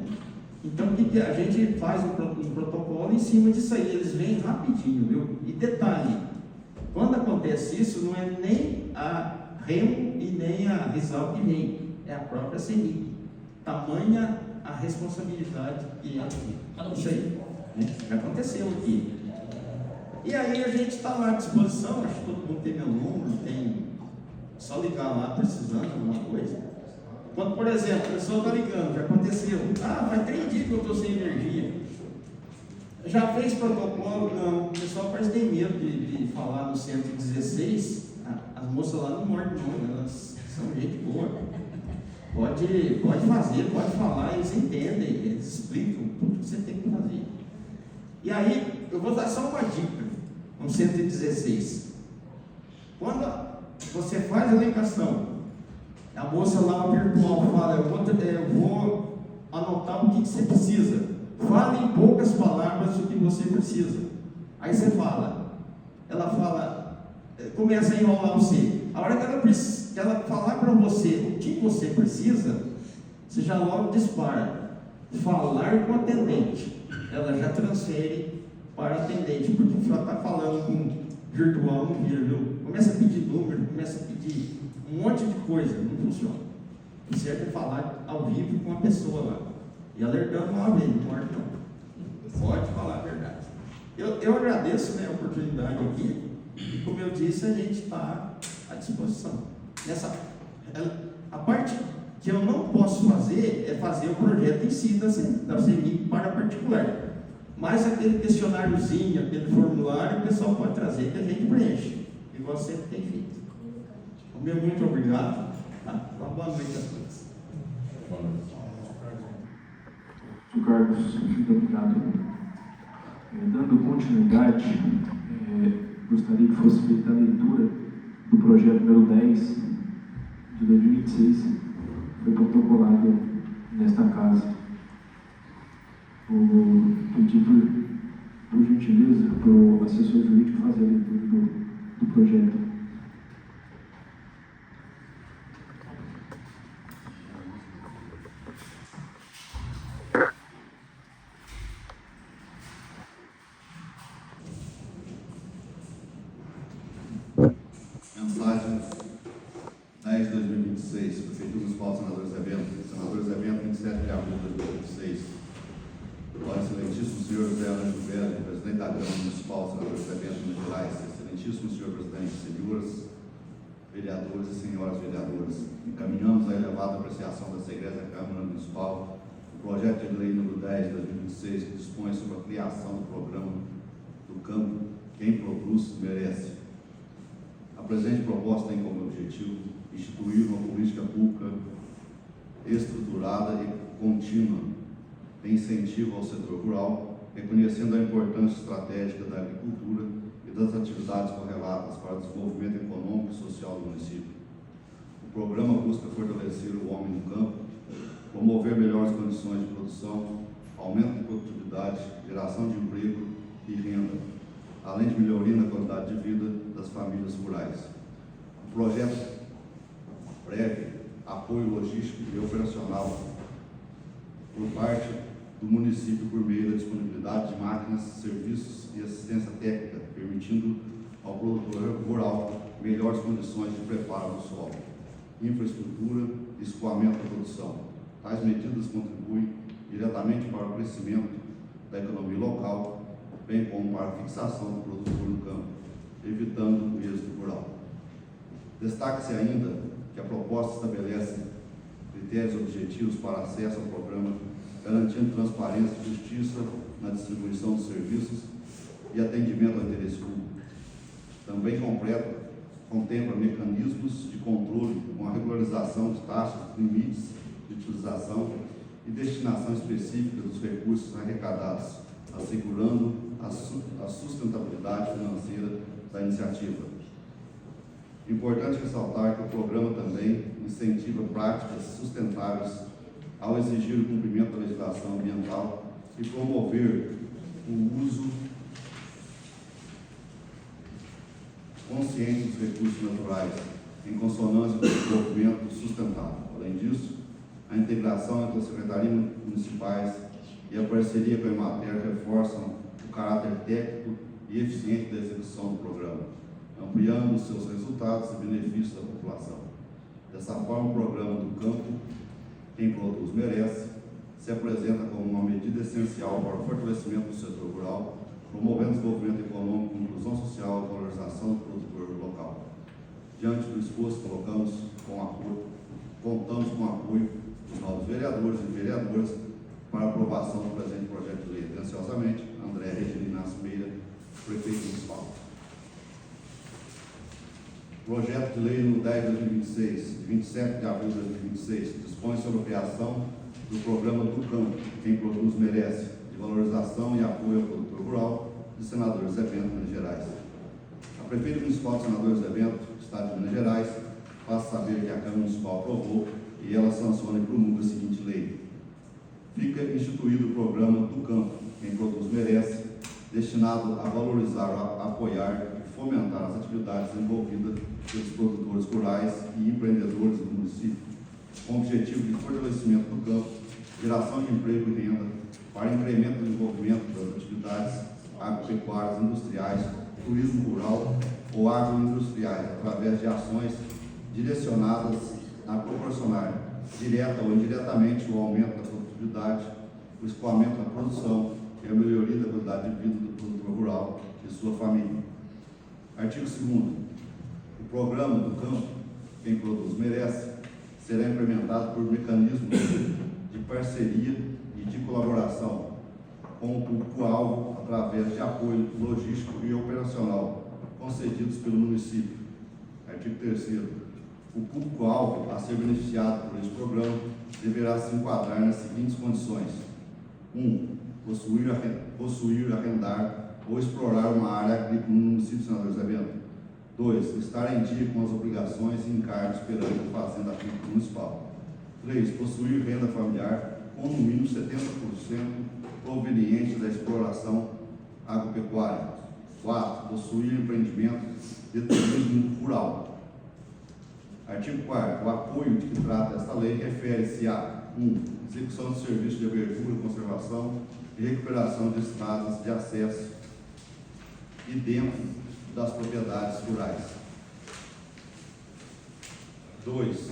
Então a gente faz um protocolo em cima disso aí, eles vêm rapidinho, viu? E detalhe, quando acontece isso, não é nem a Remo e nem a Rizal que vem, é a própria CEMIG. Tamanha a responsabilidade que é isso aí, né? Já aconteceu aqui. E aí a gente está lá à disposição, acho que todo mundo tem meu número, tem só ligar lá precisando de alguma coisa. Quando, por exemplo, a pessoa está ligando, já aconteceu, faz 3 dias que eu estou sem energia. Já fez protocolo? Não. O pessoal parece que tem medo de falar no 116. As moças lá não mordem não, elas são gente boa. Pode fazer, pode falar, eles entendem, eles explicam tudo que você tem que fazer. E aí, eu vou dar só uma dica, no 116. Quando você faz a ligação, a moça lá virtual fala, eu vou anotar o que você precisa. Fale em poucas palavras o que você precisa. Aí você fala, ela fala, começa a enrolar você. A hora que ela falar para você o que você precisa, você já logo dispara. Falar com o atendente. Ela já transfere para o atendente, porque você está falando com virtual, não vira, viu? Começa a pedir número, começa a pedir um monte de coisa, não funciona. O certo é falar ao vivo com a pessoa lá. E alertando uma vez, não morre não. Pode falar a verdade. Eu agradeço, né, a oportunidade aqui. E como eu disse, a gente está à disposição. A parte que eu não posso fazer é fazer o projeto em si da CEMIG para particular. Mas aquele questionáriozinho, aquele formulário, o pessoal pode trazer que a gente preenche, igual sempre tem feito. Meu muito obrigado. Uma boa noite a todos. Sr. Carlos, muito obrigado. Dando continuidade, gostaria que fosse feita a leitura do projeto número 10 de 2026, que foi protocolado nesta casa. Vou pedir por gentileza para o assessor jurídico fazer a leitura do projeto. Mensagem 10 de 2026, Prefeitura Municipal de Senadores Evento, 27 de abril de 2026. Olha, excelentíssimo senhor José Ângelo Velho, presidente da Câmara Municipal de Senadores Evento, Minas Gerais, excelentíssimo senhor presidente, senhoras vereadores e senhoras vereadoras, encaminhamos a elevada apreciação da Egrégia Câmara Municipal o projeto de lei número 10 de 2026, que dispõe sobre a criação do programa do campo Quem Produz Merece. A presente proposta tem como objetivo instituir uma política pública estruturada e contínua de incentivo ao setor rural, reconhecendo a importância estratégica da agricultura e das atividades correlatas para o desenvolvimento econômico e social do município. O programa busca fortalecer o homem no campo, promover melhores condições de produção, aumento de produtividade, geração de emprego e renda, além de melhoria na qualidade de vida das famílias rurais. O projeto prevê apoio logístico e operacional por parte do município por meio da disponibilidade de máquinas, serviços e assistência técnica, permitindo ao produtor rural melhores condições de preparo do solo, infraestrutura e escoamento da produção. Tais medidas contribuem diretamente para o crescimento da economia local, bem como para a fixação do produtor no campo, evitando o êxodo rural. Destaque-se ainda que a proposta estabelece critérios objetivos para acesso ao programa, garantindo transparência e justiça na distribuição dos serviços e atendimento ao interesse público. Também contempla mecanismos de controle com a regularização de taxas, limites de utilização e destinação específica dos recursos arrecadados, assegurando a sustentabilidade financeira da iniciativa. Importante ressaltar que o programa também incentiva práticas sustentáveis ao exigir o cumprimento da legislação ambiental e promover o uso consciente dos recursos naturais, em consonância com o desenvolvimento sustentável. Além disso, a integração entre as secretarias municipais e a parceria com a Emater reforçam o caráter técnico e eficiente da execução do programa, ampliando os seus resultados e benefícios da população. Dessa forma, o programa do campo, Quem Produz Merece, se apresenta como uma medida essencial para o fortalecimento do setor rural, promovendo o desenvolvimento econômico, inclusão social e valorização do produtor local. Diante do exposto, contamos com o apoio dos novos vereadores e vereadoras para a aprovação do presente projeto de lei. Atenciosamente, André Regina Inácio Meira, prefeito municipal. Projeto de lei no 10 de 2026, de 27 de abril de 2026, dispõe sobre a criação do programa do campo, Quem Produz Merece, de valorização e apoio ao produtor rural, de Senador Zé Bento, Minas Gerais. A Prefeita Municipal de Senador Zé Bento, Estado de Minas Gerais, faz saber que a Câmara Municipal aprovou e ela sanciona e promulga a seguinte lei. Fica instituído o programa do campo, Quem Produz Merece, destinado a valorizar, apoiar e fomentar as atividades desenvolvidas pelos produtores rurais e empreendedores do município, com o objetivo de fortalecimento do campo, geração de emprego e renda, para incremento do desenvolvimento das atividades agropecuárias, industriais, turismo rural ou agroindustriais, através de ações direcionadas a proporcionar, direta ou indiretamente, o aumento da produtividade, o escoamento da produção e a melhoria da qualidade de vida do produtor rural e sua família. Artigo 2º. O programa do campo, Quem Produz Merece, será implementado por mecanismos de parceria e de colaboração com o público-alvo através de apoio logístico e operacional concedidos pelo município. Artigo 3º. O público-alvo a ser beneficiado por este programa deverá se enquadrar nas seguintes condições: 1. Possuir, arrendar ou explorar uma área agrícola no município de Senador Zé Bento. 2. Estar em dia com as obrigações e encargos perante a Fazenda Agrícola Municipal. 3. Possuir renda familiar com no mínimo 70% proveniente da exploração agropecuária. 4. Possuir empreendimento de turismo rural. Artigo 4º. O apoio de que trata esta lei refere-se a 1. Execução de serviços de abertura, conservação e recuperação de estradas de acesso e dentro das propriedades rurais. 2.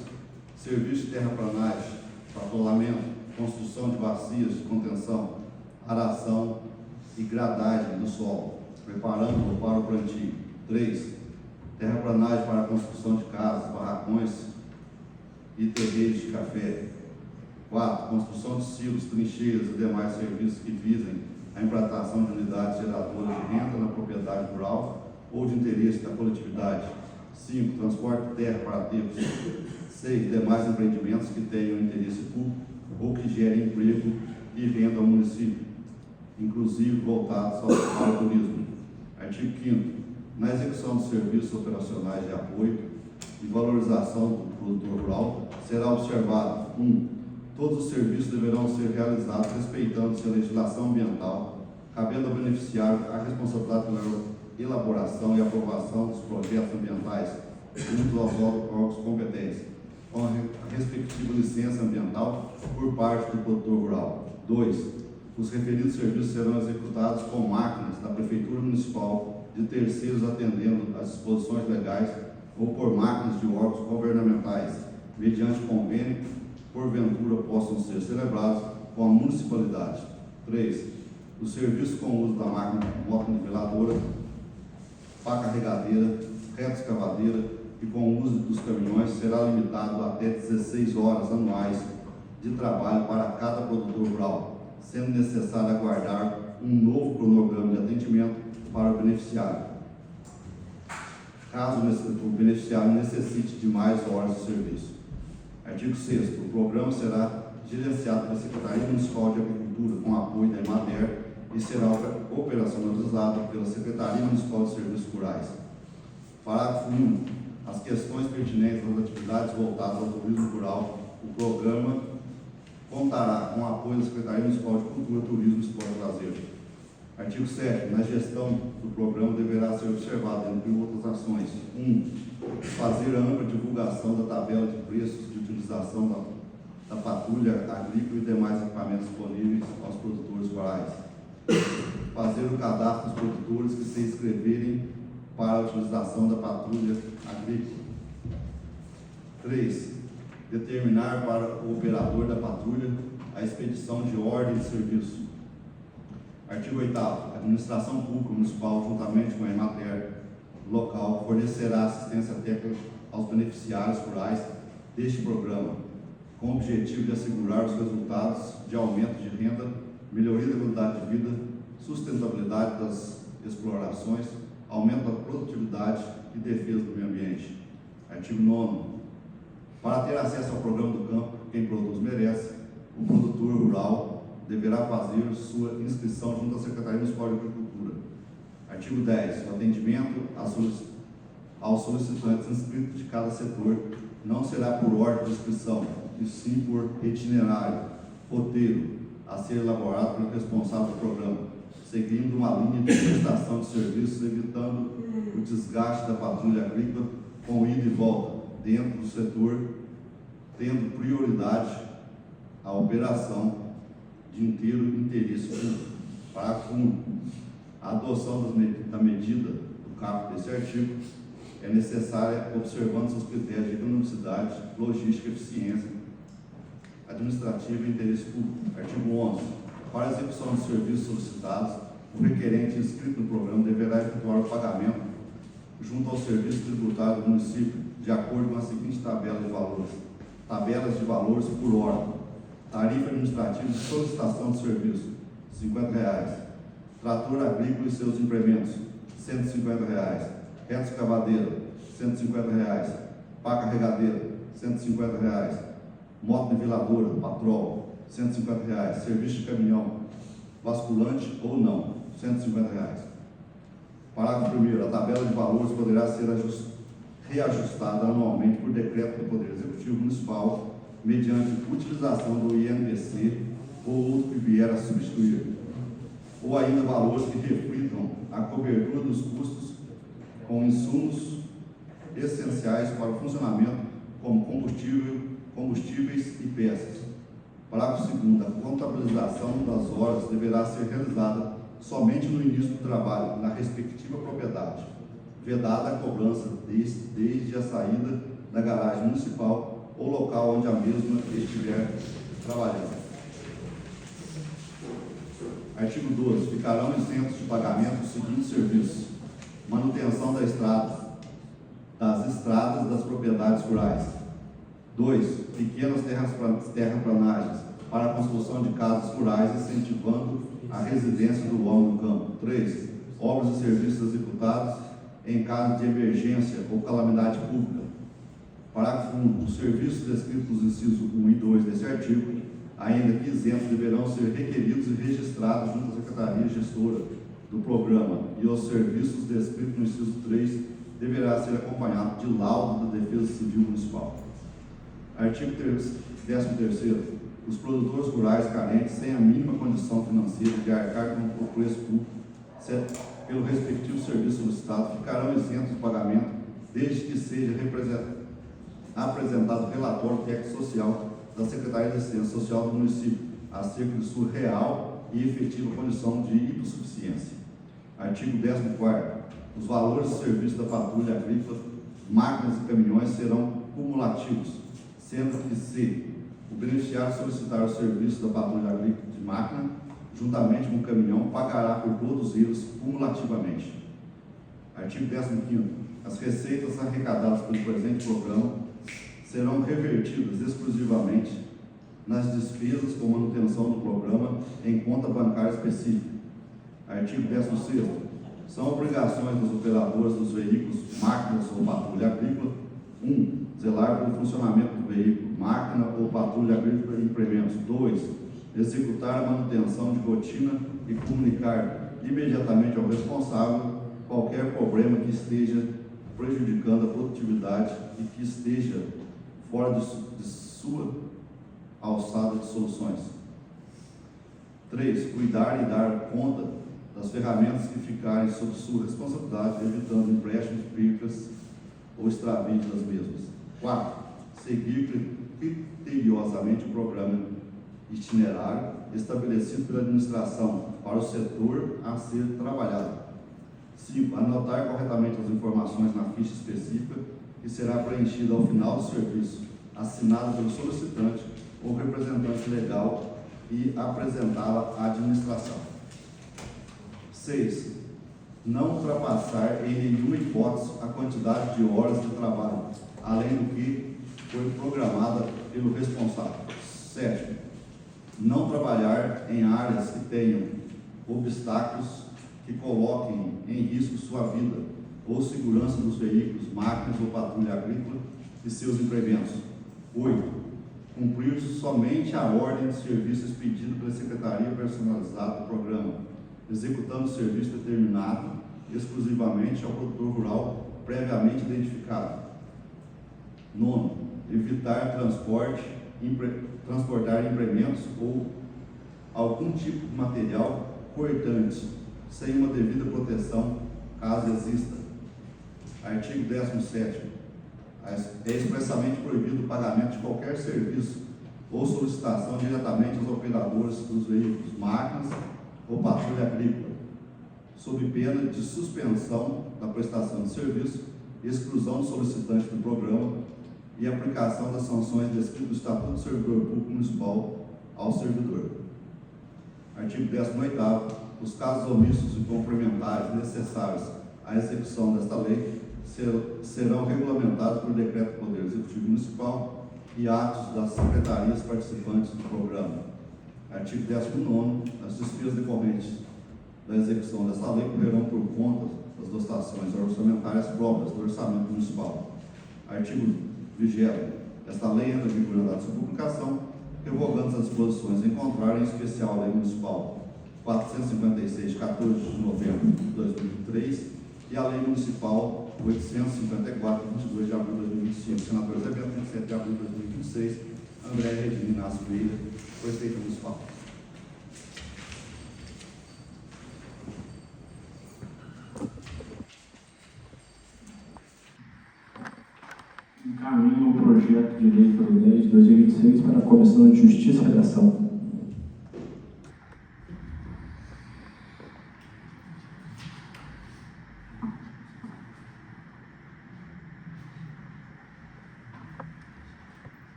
Serviço de terraplanagem, patrulhamento, construção de bacias de contenção, aração e gradagem do solo, preparando-o para o plantio. 3. Terraplanagem para a construção de casas, barracões e terreiros de café. 4. Construção de silos, trincheiras e demais serviços que visem a implantação de unidades geradoras de renda na propriedade rural ou de interesse da coletividade. 5. Transporte de terra para aterros. 6. Demais empreendimentos que tenham interesse público ou que gerem emprego e renda ao município, inclusive voltados ao turismo. Artigo 5º. Na execução dos serviços operacionais de apoio e valorização do produtor rural, será observado 1. Todos os serviços deverão ser realizados respeitando-se a legislação ambiental, cabendo ao beneficiário a responsabilidade pela elaboração e aprovação dos projetos ambientais junto aos órgãos competentes, com a respectiva licença ambiental por parte do produtor rural. 2. Os referidos serviços serão executados com máquinas da Prefeitura Municipal, de terceiros atendendo às disposições legais ou por máquinas de órgãos governamentais, mediante convênio, porventura possam ser celebrados com a municipalidade. 3. Os serviços com o uso da máquina motoniveladora, pá carregadeira, reta escavadeira e com o uso dos caminhões será limitado até 16 horas anuais de trabalho para cada produtor rural, sendo necessário aguardar um novo cronograma de atendimento para o beneficiário, caso o beneficiário necessite de mais horas de serviço. Artigo 6º. O programa será gerenciado pela Secretaria Municipal de Agricultura com apoio da Emater e será operacionalizado pela Secretaria Municipal de Serviços Rurais. Parágrafo 1. As questões pertinentes às atividades voltadas ao turismo rural, o programa contará com o apoio da Secretaria Municipal de Cultura, Turismo, Esporte e Lazer. Artigo 7. Na gestão do programa deverá ser observado, entre outras ações: 1. Fazer a ampla divulgação da tabela de preços de utilização da patrulha agrícola e demais equipamentos disponíveis aos produtores rurais. Fazer o cadastro dos produtores que se inscreverem para a utilização da patrulha agrícola. 3. Determinar para o operador da patrulha a expedição de ordem de serviço. Artigo 8º. A administração pública municipal, juntamente com a Emater local, fornecerá assistência técnica aos beneficiários rurais deste programa, com o objetivo de assegurar os resultados de aumento de renda, melhoria da qualidade de vida, sustentabilidade das explorações, aumento da produtividade e defesa do meio ambiente. Artigo 9º. Para ter acesso ao programa do campo, quem produz merece, o produtor rural deverá fazer sua inscrição junto à Secretaria Municipal de Agricultura. Artigo 10. O atendimento aos solicitantes inscritos de cada setor não será por ordem de inscrição, e sim por itinerário, roteiro, a ser elaborado pelo responsável do programa, seguindo uma linha de prestação de serviços, evitando o desgaste da patrulha agrícola com ida e volta dentro do setor, tendo prioridade a operação de inteiro interesse público. Parágrafo 1. A adoção da medida do caput desse artigo é necessária observando seus critérios de economicidade, logística, eficiência administrativa e interesse público. Artigo 11. Para a execução dos serviços solicitados, o requerente inscrito no programa deverá efetuar o pagamento junto ao serviço tributário do município, de acordo com a seguinte tabela de valores. Tabelas de valores por ordem. Tarifa administrativa de solicitação de serviço, R$ 50. Trator agrícola e seus implementos, R$ 150. Reta escavadeira, R$ 150. Pá carregadeira, R$ 150. Moto niveladora, patrol, R$ 150. Serviço de caminhão, basculante ou não, R$ 150. Parágrafo 1º. A tabela de valores poderá ser reajustada anualmente por decreto do Poder Executivo Municipal, mediante utilização do INPC ou outro que vier a substituir, ou ainda valores que reflitam a cobertura dos custos com insumos essenciais para o funcionamento, como combustíveis e peças. Parágrafo 2º. A contabilização das horas deverá ser realizada somente no início do trabalho, na respectiva propriedade, vedada a cobrança desde a saída da garagem municipal ou local onde a mesma estiver trabalhando. Artigo 12. Ficarão isentos de pagamento os seguintes serviços: manutenção das estradas das propriedades rurais. 2. Pequenas terraplanagens para a construção de casas rurais, incentivando a residência do homem no campo. 3. Obras e serviços executados em caso de emergência ou calamidade pública. Parágrafo 1. Os serviços descritos nos incisos 1 e 2 desse artigo, ainda que isentos, deverão ser requeridos e registrados junto à Secretaria Gestora do Programa, e os serviços descritos no inciso 3 deverá ser acompanhado de laudo da Defesa Civil Municipal. Artigo 13º. os produtores rurais carentes sem a mínima condição financeira de arcar com o preço público pelo respectivo serviço solicitado ficarão isentos do pagamento, desde que seja apresentado relatório técnico-social da Secretaria de Assistência Social do município acerca de sua real e efetiva condição de hipossuficiência. Artigo 14º. Os valores de serviço da patrulha agrícola, máquinas e caminhões serão cumulativos, sendo que se o beneficiário solicitar o serviço da patrulha agrícola de máquina, juntamente com o caminhão, pagará por todos eles cumulativamente. Artigo 15º. As receitas arrecadadas pelo presente programa serão revertidas exclusivamente nas despesas com manutenção do programa em conta bancária específica. Artigo 16º. São obrigações dos operadores dos veículos, máquinas ou patrulha agrícola: 1. Zelar pelo funcionamento do veículo, máquina ou patrulha agrícola e implementos. 2. Executar a manutenção de rotina e comunicar imediatamente ao responsável qualquer problema que esteja prejudicando a produtividade e que esteja fora de sua alçada de soluções. 3. Cuidar e dar conta das ferramentas que ficarem sob sua responsabilidade, evitando empréstimos, percas ou extravios das mesmas. 4. Seguir criteriosamente o programa itinerário estabelecido pela administração para o setor a ser trabalhado. 5. Anotar corretamente as informações na ficha específica que será preenchida ao final do serviço, assinada pelo solicitante ou representante legal e apresentá-la à administração. 6. Não ultrapassar em nenhuma hipótese a quantidade de horas de trabalho, além do que foi programada pelo responsável. 7. Não trabalhar em áreas que tenham obstáculos que coloquem em risco sua vida ou segurança dos veículos, máquinas ou patrulha agrícola e seus implementos. 8. Cumprir somente a ordem de serviço expedida pela Secretaria Personalizada do Programa, executando o serviço determinado exclusivamente ao produtor rural previamente identificado. 9. Evitar transportar implementos ou algum tipo de material cortante sem uma devida proteção, caso exista. Artigo 17º. É expressamente proibido o pagamento de qualquer serviço ou solicitação diretamente aos operadores dos veículos, máquinas ou patrulha agrícola, sob pena de suspensão da prestação de serviço, exclusão do solicitante do programa e aplicação das sanções descritas no Estatuto do Servidor Público Municipal ao servidor. Artigo 18º. Os casos omissos e complementares necessários à execução desta lei serão regulamentados por decreto do Poder Executivo Municipal e atos das secretarias participantes do programa. Artigo 19º. As despesas decorrentes da execução desta lei correrão por conta das dotações orçamentárias próprias do orçamento municipal. Artigo 20º. Esta lei entra em vigor na data de sua publicação, revogando as disposições em contrário, em especial a Lei Municipal 456, de 14 de novembro de 2003, e a Lei Municipal 854, de 22 de abril de 2025. Senador Zé Bento, 27 de abril de 2026. André Regina Inácio Meira, Prefeito Municipal. Encaminho o projeto de lei número 10 de 2026 para a Comissão de Justiça e Redação.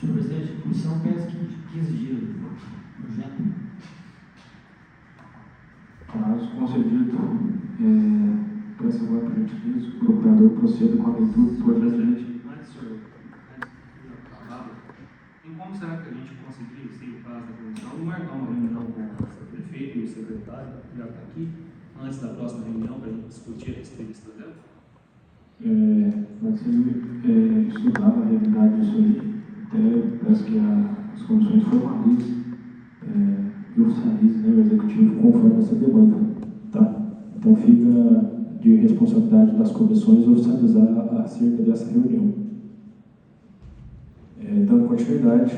Senhor presidente, a comissão pede 15 dias do projeto. Caso concedido, peço agora para a gentileza, o procurador proceda com a leitura do projeto de lei. Em como será que a gente conseguir, sem o prazo da comissão, marcar uma reunião com o prefeito e o secretário, que já está aqui, antes da próxima reunião, para a gente discutir a respeito desse projeto? Vai ser estudada a realidade disso aí, até peço que as comissões formalizem e oficializem, o executivo conforme essa demanda, tá? Então fica de responsabilidade das comissões oficializar acerca dessa reunião. Dando continuidade,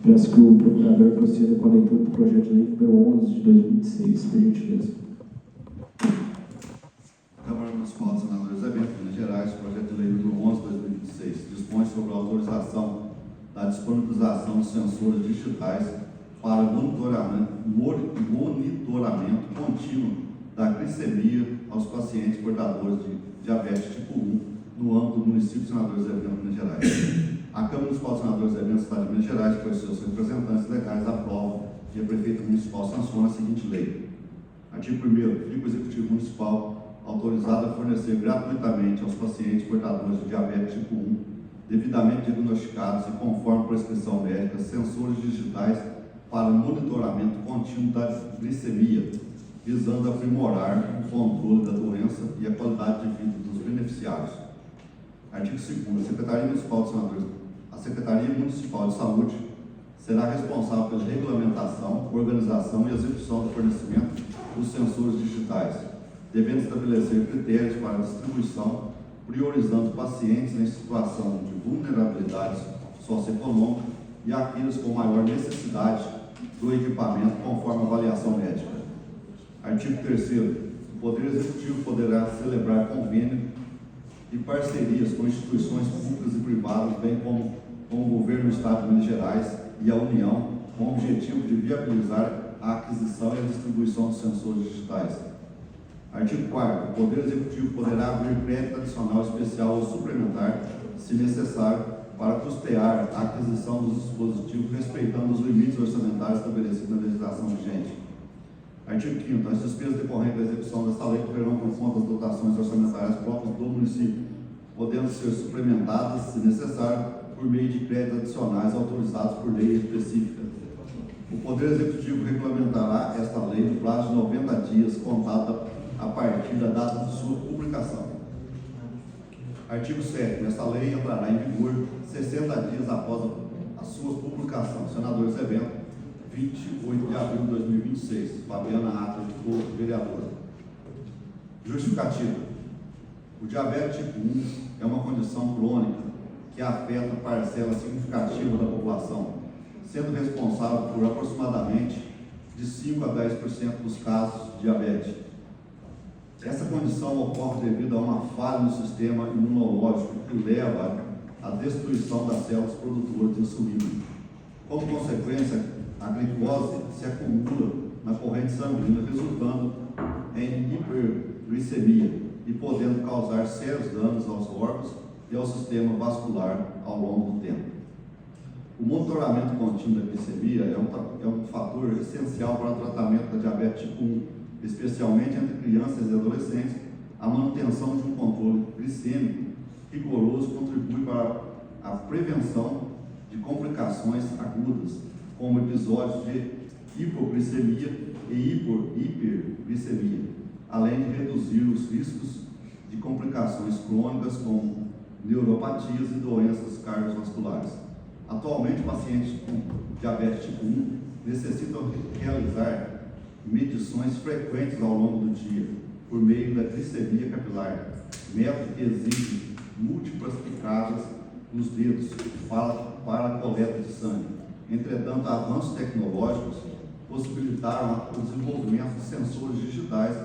peço que o procurador proceda com a leitura do projeto de lei número 11 de 2026, por gentileza. Câmara Municipal de Senadores Zé Bento, Minas Gerais, projeto de lei número 11 de 2026, dispõe sobre a autorização da disponibilização de sensores digitais para monitoramento contínuo da glicemia aos pacientes portadores de diabetes tipo 1 no âmbito do município de Senadores Zé Bento, Minas Gerais. A Câmara Municipal de Senadores Zé Bento, Estado de Minas Gerais, por seus representantes legais, aprova e a Prefeita Municipal sanciona a seguinte lei. Artigo 1º. Fica o Executivo Municipal autorizado a fornecer gratuitamente aos pacientes portadores de diabetes tipo 1, devidamente diagnosticados e conforme prescrição médica, sensores digitais para monitoramento contínuo da glicemia, visando aprimorar o controle da doença e a qualidade de vida dos beneficiários. Artigo 2º. A Secretaria Municipal de Saúde será responsável pela regulamentação, organização e execução do fornecimento dos sensores digitais, devendo estabelecer critérios para a distribuição, priorizando pacientes em situação de vulnerabilidade socioeconômica e aqueles com maior necessidade do equipamento conforme avaliação médica. Artigo 3º. O Poder Executivo poderá celebrar convênio e parcerias com instituições públicas e privadas, bem como com o Governo do Estado de Minas Gerais e a União, com o objetivo de viabilizar a aquisição e a distribuição de sensores digitais. Artigo 4º. O Poder Executivo poderá abrir crédito adicional especial ou suplementar, se necessário, para custear a aquisição dos dispositivos, respeitando os limites orçamentários estabelecidos na legislação vigente. Artigo 5º. As despesas decorrentes da execução desta lei correrão por conta das dotações orçamentárias próprias do município, podendo ser suplementadas, se necessário, por meio de créditos adicionais autorizados por lei específica. O Poder Executivo regulamentará esta lei no prazo de 90 dias, contado a partir da data de sua publicação. Artigo 7º. Esta lei entrará em vigor 60 dias após a sua publicação. Senador Zé Bento, 28 de abril de 2026. Fabiana Ata, do vereador. Justificativa. O diabetes tipo 1 é uma condição crônica que afeta parcela significativa da população, sendo responsável por aproximadamente de 5 a 10% dos casos de diabetes. Essa condição ocorre devido a uma falha no sistema imunológico que leva à destruição das células produtoras de insulina. Como consequência, a glicose se acumula na corrente sanguínea, resultando em hiperglicemia e podendo causar sérios danos aos órgãos e ao sistema vascular ao longo do tempo. O monitoramento contínuo da glicemia é um fator essencial para o tratamento da diabetes tipo 1, especialmente entre crianças e adolescentes. A manutenção de um controle glicêmico rigoroso contribui para a prevenção de complicações agudas, como episódios de hipoglicemia e hiperglicemia, além de reduzir os riscos de complicações crônicas como neuropatias e doenças cardiovasculares. Atualmente, pacientes com diabetes tipo 1 necessitam realizar medições frequentes ao longo do dia, por meio da glicemia capilar, método que exige múltiplas picadas nos dedos para a coleta de sangue. Entretanto, avanços tecnológicos possibilitaram o desenvolvimento de sensores digitais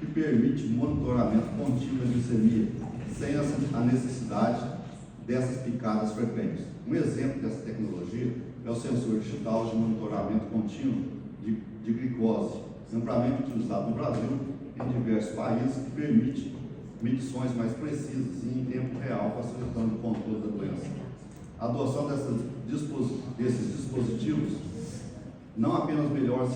que permitem monitoramento contínuo da glicemia, sem a necessidade dessas picadas frequentes. Um exemplo dessa tecnologia é o sensor digital de monitoramento contínuo de glicose, amplamente utilizado no Brasil e em diversos países, que permite medições mais precisas e em tempo real, facilitando o controle da doença. A adoção desses dispositivos não apenas melhora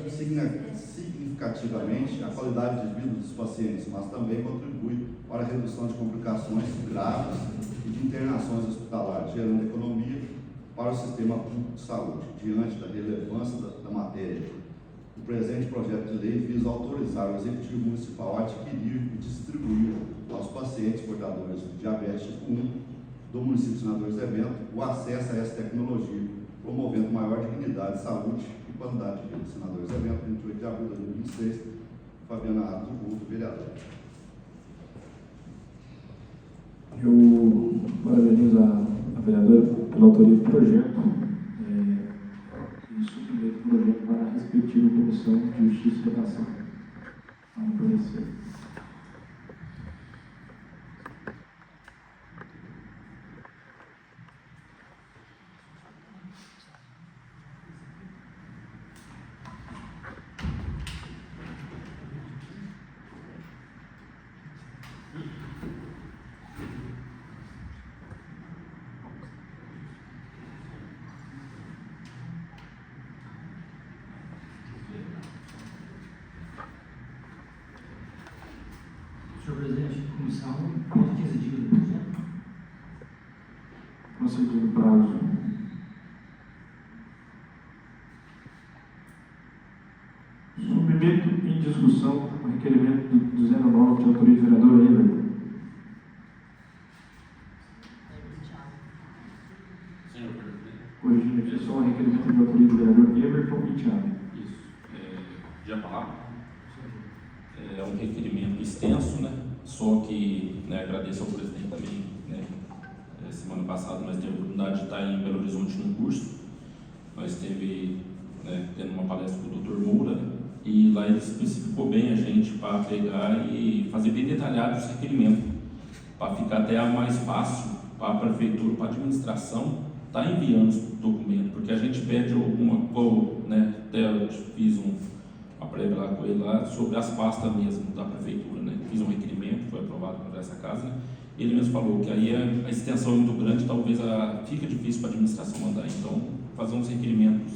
significativamente a qualidade de vida dos pacientes, mas também contribui para a redução de complicações graves e de internações hospitalares, gerando economia para o sistema público de saúde. Diante da relevância da matéria, o presente projeto de lei visa autorizar o Executivo Municipal a adquirir e distribuir aos pacientes portadores de diabetes tipo 1 do município de Senador Zé Bento o acesso a essa tecnologia, promovendo maior dignidade, saúde e qualidade de vida. Senador Zé Bento, 28 de abril de 2026, Fabiana Ata, do vereador. Eu parabenizo a vereadora, pela autoria do projeto e submeter o projeto para a respectiva Comissão de Justiça e Redação. Vamos conhecer. Senhor presidente, comissão, quanto 15 dias depois, né? Concedido prazo. Submeto em discussão o requerimento do 09 de autoria do vereador Everton. Senhor presidente. Corrigindo aqui só o requerimento de autoria do vereador Everton e Thiago. Isso. Já falar? É um requerimento extenso, né? Só que, né, agradeço ao presidente também, né? Semana passada nós tivemos a oportunidade de estar em Belo Horizonte num curso. Nós teve, né, tendo uma palestra com o Dr. Moura, né? E lá ele especificou bem a gente para pegar e fazer bem detalhado os requerimentos, para ficar até mais fácil para a prefeitura, para a administração, estar enviando os documentos, porque a gente pede alguma coisa, né? Até eu fiz uma prévia lá com ele lá sobre as pastas mesmo da prefeitura, né? Fiz um requerimento, foi aprovado por essa casa, né? Ele mesmo falou que aí a extensão é muito grande, talvez fica difícil para a administração mandar, então fazer uns requerimentos,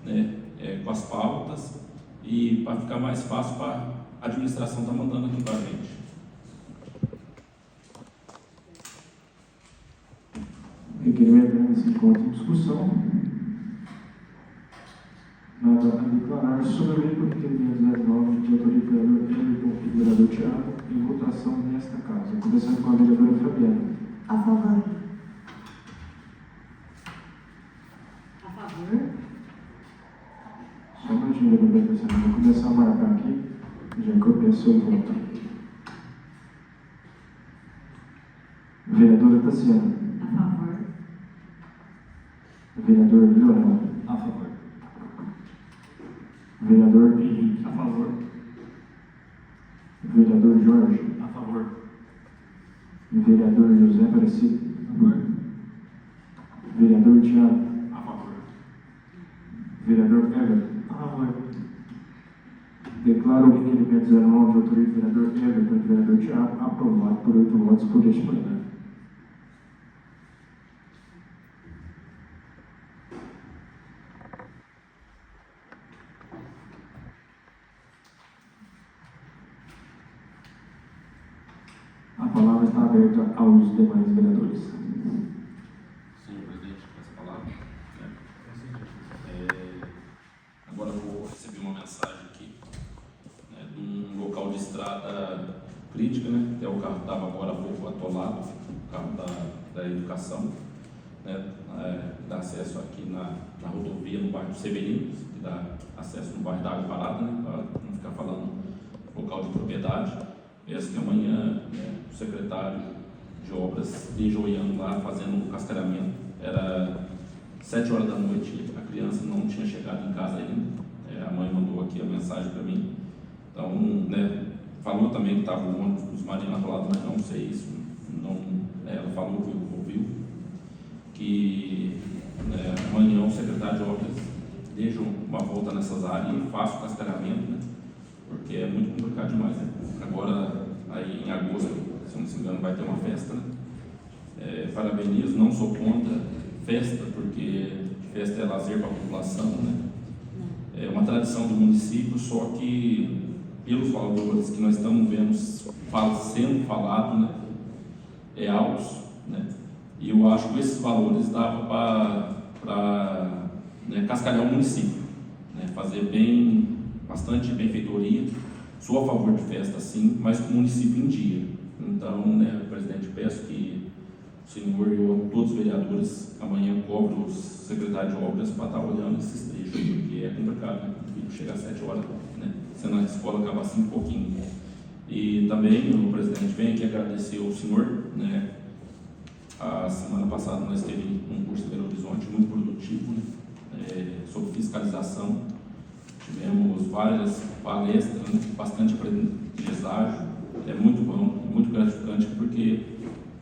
né, com as pautas e para ficar mais fácil para a administração estar mandando aqui para a gente. Requerimento ainda se encontra em discussão. Nada a declarar sobre o requerimento 09 de autoria do vereador Everton e do vereador Thiago em votação nesta casa. Começando com a vereadora Fabiana. A favor. A favor. Só um minutinho, vereadora Fabiana. Vou começar a marcar aqui, já que eu penso em voto. Vereadora Tassiana. A favor. Vereador Leonel. A favor. Vereador Henrique. A favor. Vereador Jorge. A favor. Vereador José Aparecido. A favor. Vereador Thiago. A favor. Vereador Everton. A favor. Declaro o requerimento 09 de autoria do vereador Everton e do vereador Thiago aprovado por 8 votos por este plenário. A palavra está aberta aos demais vereadores. Senhor presidente, com essa palavra, né? Agora eu vou receber uma mensagem aqui, né, de um local de estrada crítica, né? Até o carro estava agora há pouco atolado, o carro da educação, né? Dá acesso aqui na rodovia, no bairro do Severino, que dá acesso no bairro da Água Parada, né? Para não ficar falando local de propriedade. Peço que amanhã, né, o secretário de obras esteja olhando lá, fazendo o cascalhamento. Era 7 horas da noite, a criança não tinha chegado em casa ainda. A mãe mandou aqui a mensagem para mim. Então, né, falou também que estava o ônibus dos Mariana atolado, mas não sei isso. Não, ela falou que ouviu. Que, né, amanhã o secretário de obras deixa uma volta nessas áreas e faça o cascalhamento, né? Porque é muito complicado demais, né? Agora, aí em agosto, se eu não me engano, vai ter uma festa, né? Parabenizo, não sou contra festa, porque festa é lazer para a população, né? É uma tradição do município, só que pelos valores que nós estamos vendo sendo falado, né? Altos, né? E eu acho que esses valores davam para né, cascalhar o município, né? Fazer bastante benfeitoria. Sou a favor de festa, sim, mas com o município em dia. Então, né, presidente, peço que o senhor e todos os vereadores amanhã cobrem os secretários de obras para estar olhando esses trechos, porque é complicado, né? O filho chega às 7 horas, né? Sendo a escola acaba assim um pouquinho. E também, o presidente, vem aqui agradecer ao senhor, né, A semana passada nós tivemos um curso em Belo Horizonte muito produtivo, né, sobre fiscalização. Tivemos várias palestras, né, bastante aprendizagem. É muito bom, muito gratificante, porque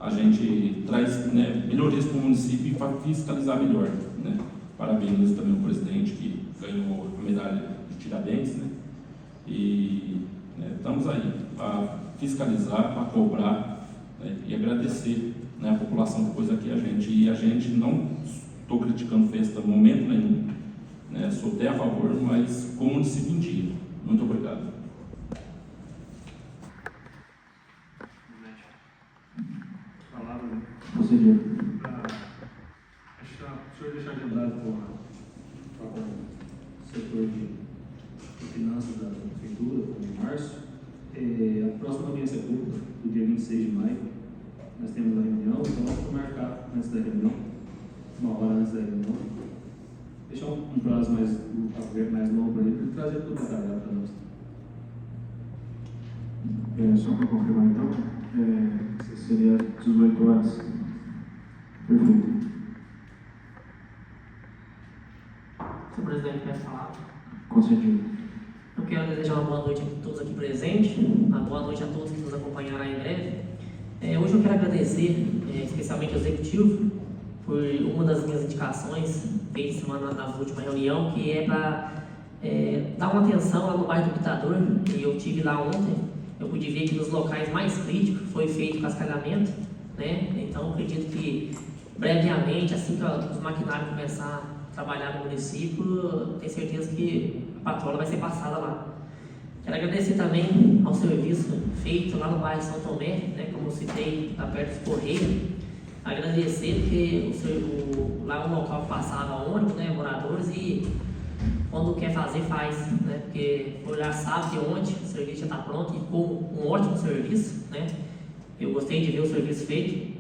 a gente traz, né, melhorias para o município e para fiscalizar melhor, né. Parabenizo também o presidente que ganhou a medalha de Tiradentes, né, e né, estamos aí para fiscalizar, para cobrar, né, e agradecer, né, a população que pôs aqui a gente. E a gente não estou criticando festa em momento nenhum, né, sou até a favor, mas com o município em dia. Muito obrigado. Palavra, né? Procedido. Acho que o senhor deixar agendado com o setor de finanças da prefeitura, com o Márcio. A próxima audiência pública, do dia 26 de maio, nós temos a reunião, então vamos marcar antes da reunião, 1 hora antes da reunião. Deixar um prazo mais longo para ele trazer tudo detalhado para nós. Só para confirmar então, seria 18 horas. Perfeito. Senhor presidente, quer falar? Concedido. Eu quero desejar uma boa noite a todos aqui presentes, uma boa noite a todos que nos acompanharão em breve. Hoje eu quero agradecer, especialmente ao Executivo, por uma das minhas indicações feitas na última reunião, que é para dar uma atenção lá no bairro do Pitador. Eu estive lá ontem, eu pude ver que nos locais mais críticos foi feito cascalhamento, né? Então acredito que brevemente, assim que os maquinários começarem a trabalhar no município, tenho certeza que a patrola vai ser passada lá. Quero agradecer também ao serviço feito lá no bairro São Tomé, né, como eu citei, lá perto dos Correios. Agradecer porque lá é um local que passava ônibus, né, moradores, e quando quer fazer, faz, né, porque já sabe de onde o serviço já está pronto e ficou um ótimo serviço, né. Eu gostei de ver o serviço feito.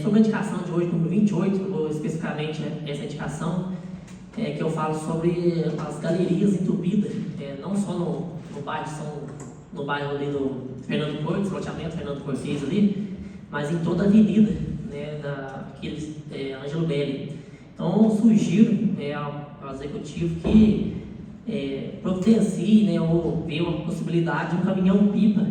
Sobre a indicação de hoje, número 28, vou especificamente essa indicação, que eu falo sobre as galerias entupidas, não só no bairro ali do Fernando Cortes, loteamento Fernando Cortes ali, mas em toda a avenida, né, Ângelo Belli. Então eu sugiro ao Executivo que providencie, né, ou veja uma possibilidade de um caminhão-pipa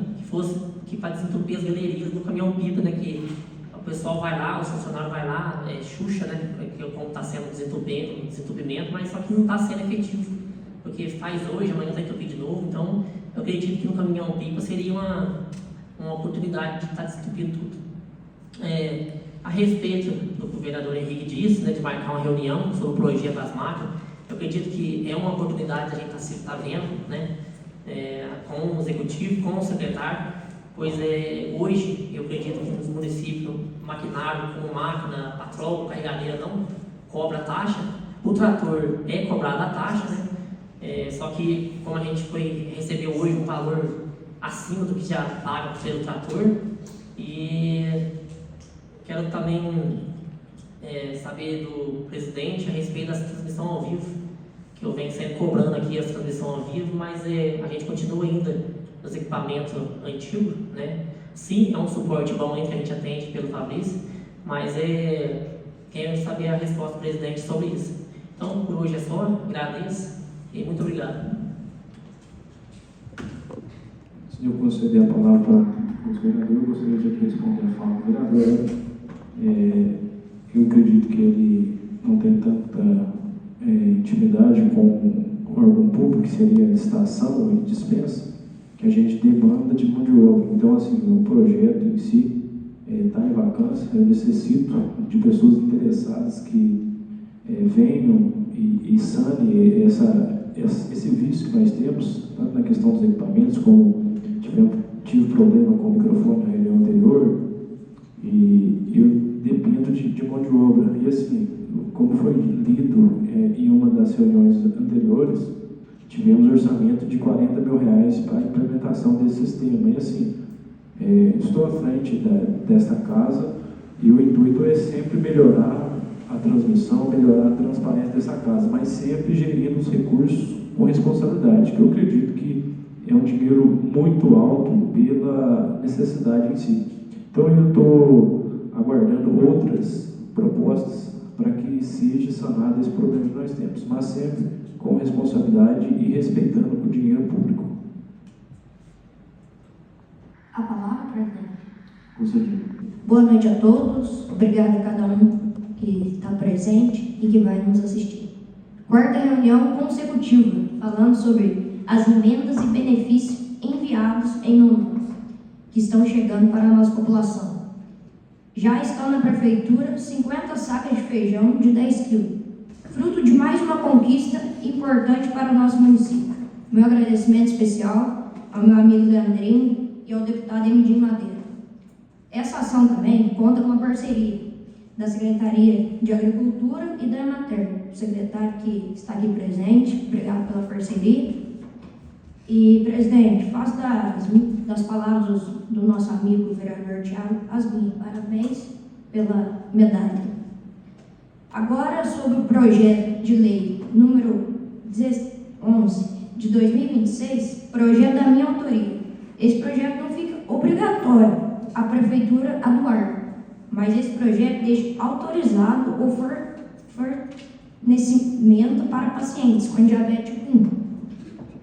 que para desentupir as galerias do caminhão-pipa, né, que o pessoal vai lá, o funcionário vai lá, xuxa, né, como está sendo desentupimento, mas só que não está sendo efetivo, porque faz hoje, amanhã está entupir de novo. Então eu acredito que no caminhão-pipa seria uma oportunidade de estar desentupindo tudo. A respeito do que o vereador Henrique disse, né, de marcar uma reunião sobre o projeto das máquinas, eu acredito que é uma oportunidade a gente está vendo, né, com o executivo, com o secretário, pois hoje eu acredito que nos municípios, maquinário com máquina, patrol, carregadeira não cobra taxa, o trator é cobrado a taxa, né, só que como a gente recebeu hoje um valor acima do que já paga pelo trator, e quero também saber do presidente a respeito da transmissão ao vivo, que eu venho sempre cobrando aqui a transmissão ao vivo, mas a gente continua ainda nos equipamentos antigos, né? Sim, é um suporte bom que a gente atende pelo Fabrício, mas quero saber a resposta do presidente sobre isso. Então, por hoje é só, agradeço e muito obrigado. Se eu conceder a palavra ao vereador, eu gostaria de responder a fala do vereador. Eu acredito que ele não tem tanta intimidade com o órgão público, que seria a licitação e dispensa, que a gente demanda de mão de obra. Então, assim, o projeto em si está em vacância. Eu necessito de pessoas interessadas que venham e sanem esse vício que nós temos, tanto na questão dos equipamentos, como tive problema com o microfone na reunião anterior, e eu dependo de mão de obra. E assim, como foi lido em uma das reuniões anteriores, tivemos orçamento de R$40 mil para a implementação desse sistema. E assim, estou à frente desta casa, e o intuito é sempre melhorar a transmissão, melhorar a transparência dessa casa, mas sempre gerindo os recursos com responsabilidade, que eu acredito que é um dinheiro muito alto pela necessidade em si. Então eu estou aguardando outras propostas para que seja sanado esse problema que nós temos, mas sempre com responsabilidade e respeitando o dinheiro público. A palavra, presidente. Concedido. Boa noite a todos, obrigada a cada um que está presente e que vai nos assistir. Quarta reunião consecutiva, falando sobre as emendas e benefícios enviados em números que estão chegando para a nossa população. Já estão na prefeitura 50 sacas de feijão de 10 quilos, fruto de mais uma conquista importante para o nosso município. Meu agradecimento especial ao meu amigo Leandrinho e ao deputado Emidinho Madeira. Essa ação também conta com a parceria da Secretaria de Agricultura e da Emater. O secretário que está aqui presente, obrigado pela parceria. E, presidente, faço das palavras do nosso amigo vereador Thiago as minhas. Parabéns pela medalha. Agora, sobre o projeto de lei número 11 de 2026, projeto da minha autoria. Esse projeto não fica obrigatório a prefeitura a doar, mas esse projeto deixa autorizado o fornecimento para pacientes com diabetes tipo 1.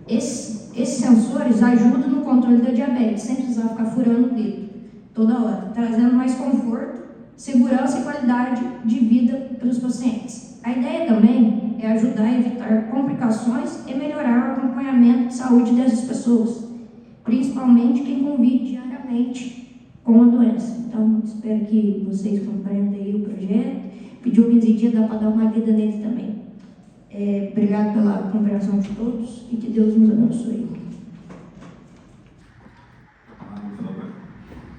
Esses sensores ajudam no controle da diabetes, sem precisar ficar furando o dedo toda hora, trazendo mais conforto, segurança e qualidade de vida para os pacientes. A ideia também é ajudar a evitar complicações e melhorar o acompanhamento de saúde dessas pessoas, principalmente quem convive diariamente com a doença. Então, espero que vocês compreendam aí o projeto. Pediu 15 dias, dá para dar uma lida nele também. Obrigado pela compreensão de todos e que Deus nos abençoe.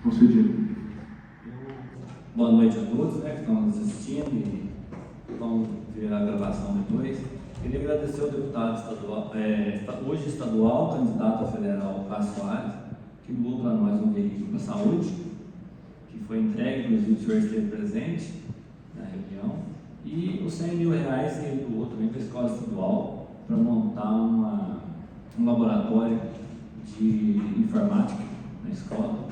Concedido. Boa noite a todos, que estão nos assistindo e vão ver a gravação depois. Queria agradecer ao deputado estadual, hoje estadual, candidato a federal, Cássio Soares, que doou para nós um veículo para a saúde, que foi entregue, inclusive o senhor esteve presente na reunião, e os R$100 mil que ele doou também para a escola estadual, para montar um laboratório de informática na escola.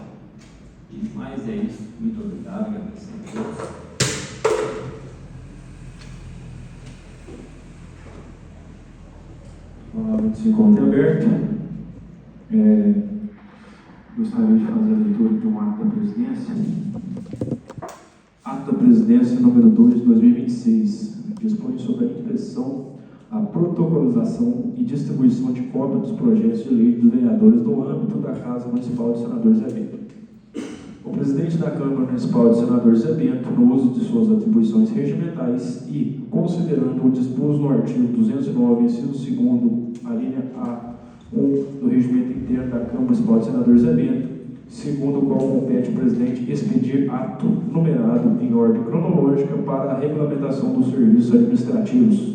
E mais é isso. Muito obrigado, agradeço a todos. A palavra se encontra aberta. Gostaria de fazer a leitura de um ato da presidência. Ato da presidência número 2 de 2026. Dispõe sobre a impressão, a protocolização e distribuição de cópia dos projetos de lei dos vereadores no âmbito da Casa Municipal de Senador Zé Bento. O presidente da Câmara Municipal de Senador Zé Bento, no uso de suas atribuições regimentais e, considerando o disposto no artigo 209, inciso 2º, a linha A1 do Regimento Interno da Câmara Municipal de Senador Zé Bento, segundo o qual compete ao presidente expedir ato numerado em ordem cronológica para a regulamentação dos serviços administrativos,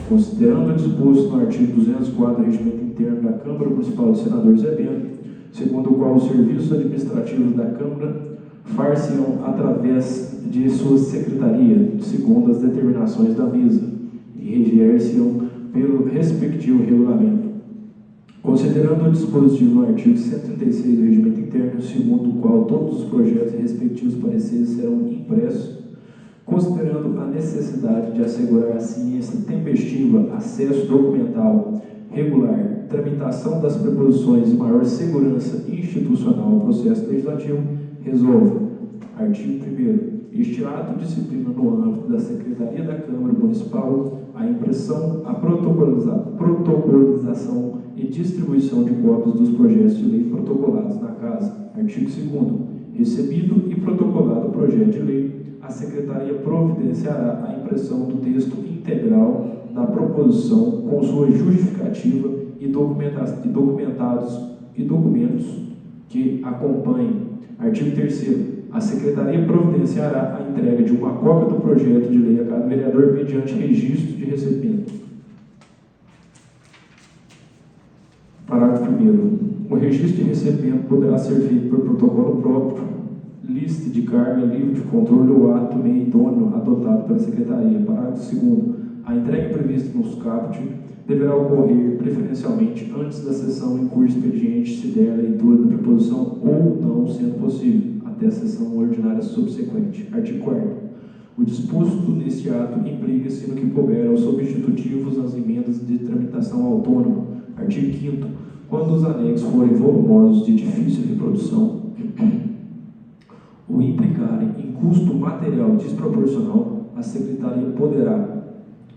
considerando o disposto no artigo 204 do Regimento Interno da Câmara Municipal de Senador Zé Bento, segundo o qual os serviços administrativos da Câmara far-se-ão através de sua secretaria, segundo as determinações da mesa, e reger-se-ão pelo respectivo regulamento. Considerando o dispositivo no artigo 136 do Regimento Interno, segundo o qual todos os projetos e respectivos pareceres serão impressos, considerando a necessidade de assegurar a ciência tempestiva, acesso documental regular, tramitação das preposições e maior segurança institucional ao processo legislativo, resolve. Artigo 1º. Este ato disciplina no âmbito da Secretaria da Câmara Municipal a impressão, a protocolização e distribuição de cópias dos projetos de lei protocolados na Casa. Artigo 2º. Recebido e protocolado o projeto de lei, a Secretaria providenciará a impressão do texto integral da proposição com sua justificativa e documentos que acompanhem. Artigo 3º. A Secretaria providenciará a entrega de uma cópia do projeto de lei a cada vereador mediante registro de recebimento. Parágrafo 1º. O registro de recebimento poderá ser feito por protocolo próprio, lista de carga, livro de controle ou ato meio idôneo adotado pela Secretaria. Parágrafo 2º. A entrega prevista nos caput deverá ocorrer preferencialmente antes da sessão em curso expediente, se der a leitura da preposição ou não, sendo possível, até até a sessão ordinária subsequente. Artigo 4º. O disposto neste ato implica-se no que couber aos substitutivos às emendas de tramitação autônoma. Artigo 5º. Quando os anexos forem volumosos de difícil reprodução ou implicarem em custo material desproporcional, a Secretaria poderá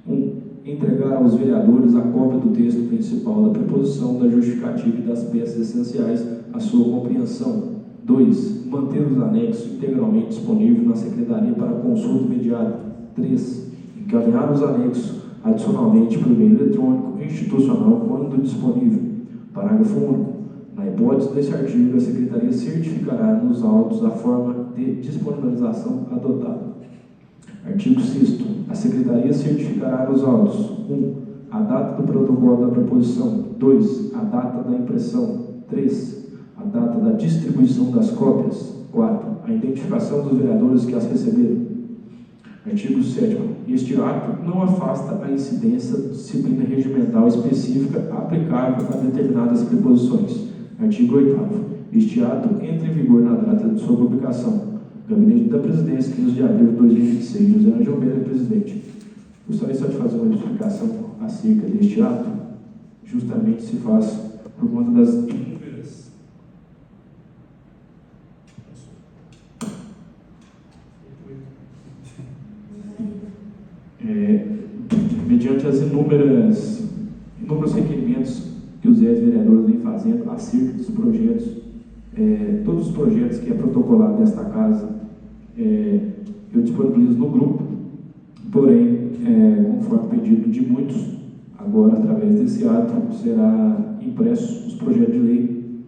1. Entregar aos vereadores a cópia do texto principal da preposição, da justificativa e das peças essenciais à sua compreensão. 2. Manter os anexos integralmente disponíveis na Secretaria para consulta imediata. 3. Encaminhar os anexos adicionalmente por meio eletrônico institucional quando disponível. Parágrafo único. Na hipótese deste artigo, a Secretaria certificará nos autos a forma de disponibilização adotada. Artigo 6º. A Secretaria certificará nos autos 1. A data do protocolo da preposição. 2. A data da impressão. 3. A data da distribuição das cópias. 4. A identificação dos vereadores que as receberam. Artigo 7º. Este ato não afasta a incidência de disciplina regimental específica aplicável a determinadas preposições. Artigo 8º. Este ato entra em vigor na data de sua publicação. Gabinete da Presidência, 15 de abril de 2026. José Angel Almeida, presidente. Gostaria só de fazer uma explicação acerca deste ato. Justamente se faz por conta das inúmeras mediante as inúmeros requerimentos que os vereadores vêm fazendo acerca dos projetos, todos os projetos que é protocolado nesta casa, eu disponibilizo no grupo, porém, conforme pedido de muitos, agora, através desse ato, será impresso os projetos de lei,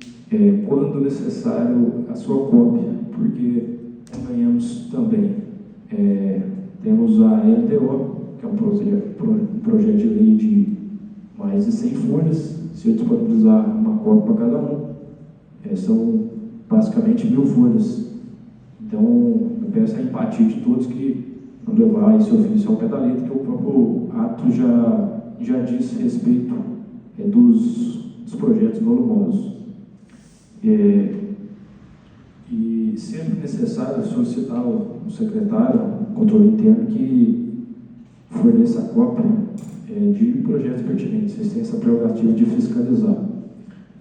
quando necessário, a sua cópia, porque ganhamos também, temos a LDO, que é um projeto de lei de mais de 100 folhas. Se eu disponibilizar uma cópia para cada um, são basicamente 1000 folhas. Então, eu peço a empatia de todos que não levar esse ofício ao pé da letra, que o próprio ato já diz respeito dos projetos volumosos. E sempre necessário solicitar ao secretário, controle interno, que forneça a cópia de projetos pertinentes. Vocês têm essa prerrogativa de fiscalizar.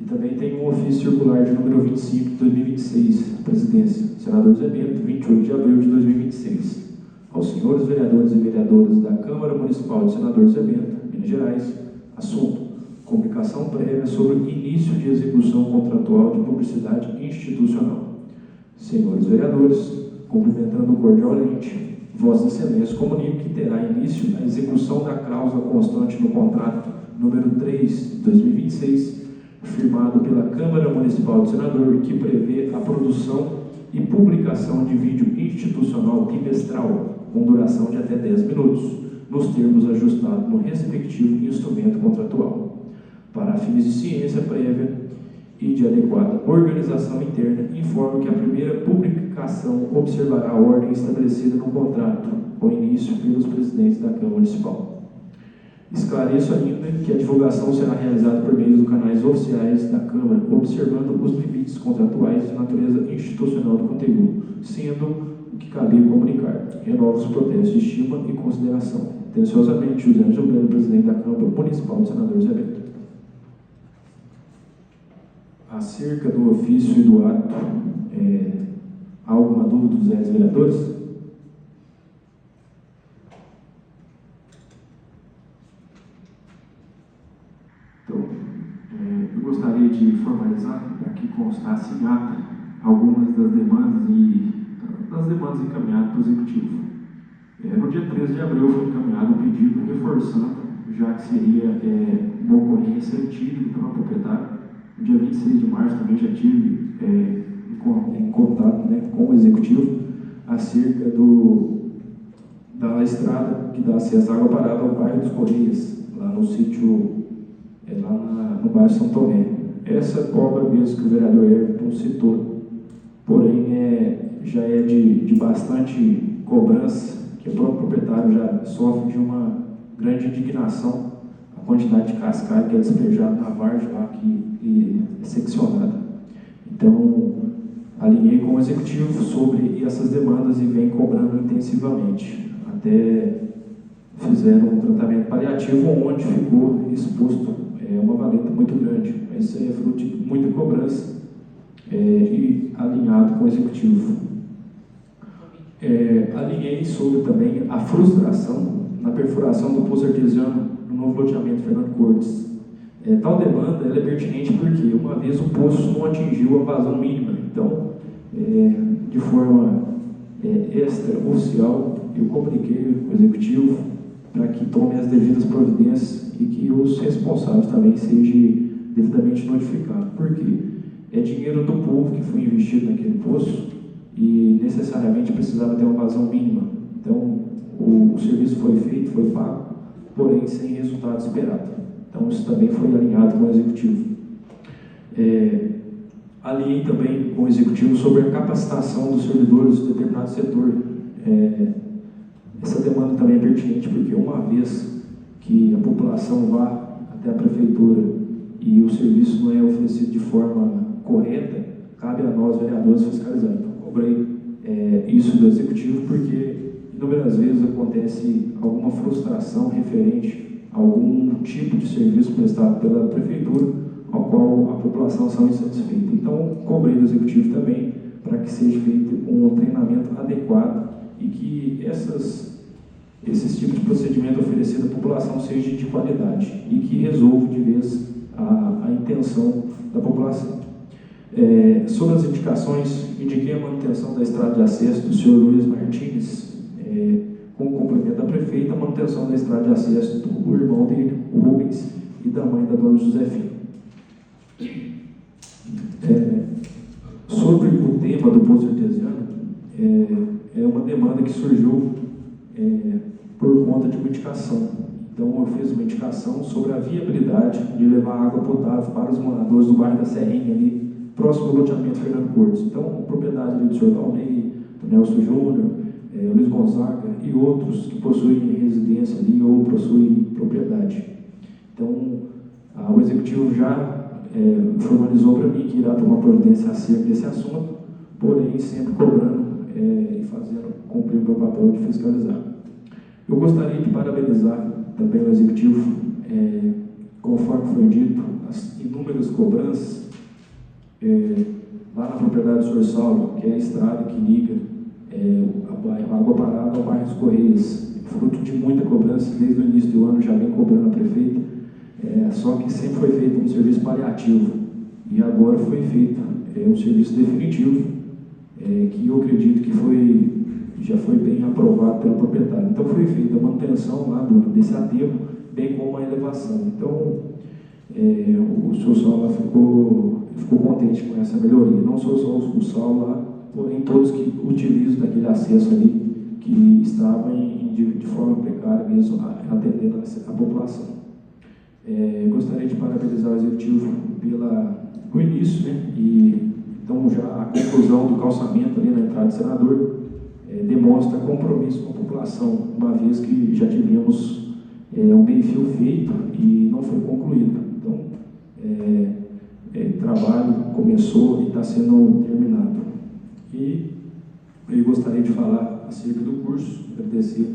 E também tem um ofício circular de número 25 de 2026, presidência, senador Zé Bento, 28 de abril de 2026. Aos senhores vereadores e vereadoras da Câmara Municipal de Senador Zé Bento, Minas Gerais, assunto: comunicação prévia sobre o início de execução contratual de publicidade institucional. Senhores vereadores, cumprimentando cordialmente, Vossa Excelência comunica que terá início a execução da cláusula constante no contrato número 3 de 2026, firmado pela Câmara Municipal de Senador, que prevê a produção e publicação de vídeo institucional bimestral, com duração de até 10 minutos, nos termos ajustados no respectivo instrumento contratual. Para fins de ciência prévia e de adequada organização interna, informo que a primeira publicação observará a ordem estabelecida no contrato, com início pelos presidentes da Câmara Municipal. Esclareço ainda que a divulgação será realizada por meio dos canais oficiais da Câmara, observando os limites contratuais de natureza institucional do conteúdo, sendo o que cabe comunicar. Renovo os protestos de estima e consideração. Atenciosamente, José Angel Almeida, presidente da Câmara Municipal de Senador Zé Bento. Acerca do ofício e do ato, há alguma dúvida dos vereadores? Então, eu gostaria de formalizar, para que constasse em ata, algumas das demandas encaminhadas para o Executivo. No dia 13 de abril foi encaminhado um pedido reforçando, já que seria uma ocorrência antiga do próprio proprietário. No dia 26 de março também já tive em contato, com o Executivo acerca da estrada que dá acesso à água parada ao bairro dos Correias, lá no sítio, no bairro São Tomé. Essa obra mesmo que o vereador Everton citou, porém já é de bastante cobrança, que o próprio proprietário já sofre de uma grande indignação, a quantidade de cascalho que é despejado na várzea lá, que é seccionada. Então, alinhei com o executivo sobre essas demandas e vem cobrando intensivamente. Até fizeram um tratamento paliativo onde ficou exposto uma valeta muito grande. Isso é fruto de muita cobrança e alinhado com o executivo. Alinhei sobre também a frustração na perfuração do poço artesiano no novo loteamento Fernando Cortes. Tal demanda ela é pertinente porque uma vez o poço não atingiu a vazão mínima. Então, de forma extraoficial, eu comuniquei com o executivo para que tome as devidas providências e que os responsáveis também sejam devidamente notificados. Por quê? É dinheiro do povo que foi investido naquele poço e necessariamente precisava ter uma vazão mínima. Então, o serviço foi feito, foi pago, porém sem resultado esperado. Então, isso também foi alinhado com o executivo. Alinhei também com o executivo sobre a capacitação dos servidores de determinado setor. Essa demanda também é pertinente porque uma vez que a população vá até a prefeitura e o serviço não é oferecido de forma correta, cabe a nós, vereadores, fiscalizar. Então, cobrei isso do executivo porque inúmeras vezes acontece alguma frustração referente a algum tipo de serviço prestado pela prefeitura, ao qual a população são insatisfeita. Então, cobrei do executivo também para que seja feito um treinamento adequado e que esses tipos de procedimento oferecido à população seja de qualidade e que resolva de vez a intenção da população. Sobre as indicações, indiquei a manutenção da estrada de acesso do senhor Luiz Martins, com o complemento da prefeita, a manutenção da estrada de acesso do irmão dele, o Rubens, e da mãe da dona Josefina. Sobre o tema do poço artesiano, é uma demanda que surgiu por conta de uma indicação. Então, eu fiz uma indicação sobre a viabilidade de levar água potável para os moradores do bairro da Serrinha, ali, próximo ao loteamento Fernando Cortes. Então, propriedade ali do senhor Dalnei, do Nelson Júnior, Luiz Gonzaga e outros que possuem residência ali ou possuem propriedade. Então, o executivo já formalizou para mim que irá tomar providência acerca desse assunto, porém sempre cobrando e fazendo cumprir o meu papel de fiscalizar. Eu gostaria de parabenizar também o executivo, conforme foi dito, as inúmeras cobranças lá na propriedade do senhor Saulo, que é a estrada que liga a Água Parada ao bairro dos Correios, fruto de muita cobrança, desde o início do ano já vem cobrando a prefeita, só que sempre foi feito um serviço paliativo e agora foi feito um serviço definitivo, que eu acredito que já foi bem aprovado pelo proprietário. Então foi feita a manutenção lá desse aterro, bem como a elevação. Então o senhor Saulo ficou contente com essa melhoria, não só o Saulo lá, porém todos que utilizam daquele acesso ali, que estavam de forma precária mesmo, atendendo a população. Gostaria de parabenizar o executivo pelo início, e então já a conclusão do calçamento ali na entrada do senador demonstra compromisso com a população, uma vez que já tivemos um meio-fio feito e não foi concluído. Então, o trabalho começou e está sendo terminado. E eu gostaria de falar acerca do curso, agradecer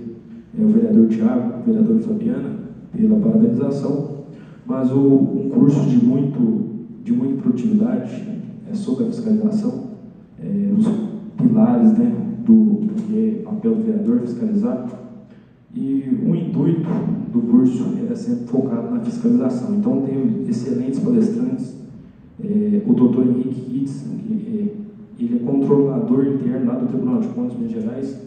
ao vereador Tiago, a vereadora Fabiana, pela parabenização, mas um curso de muita produtividade sobre a fiscalização, os pilares do que é papel do vereador fiscalizar, e o intuito do curso era sempre focado na fiscalização. Então, tem excelentes palestrantes, o doutor Henrique Kitts, ele é controlador interno lá do Tribunal de Contas de Minas Gerais.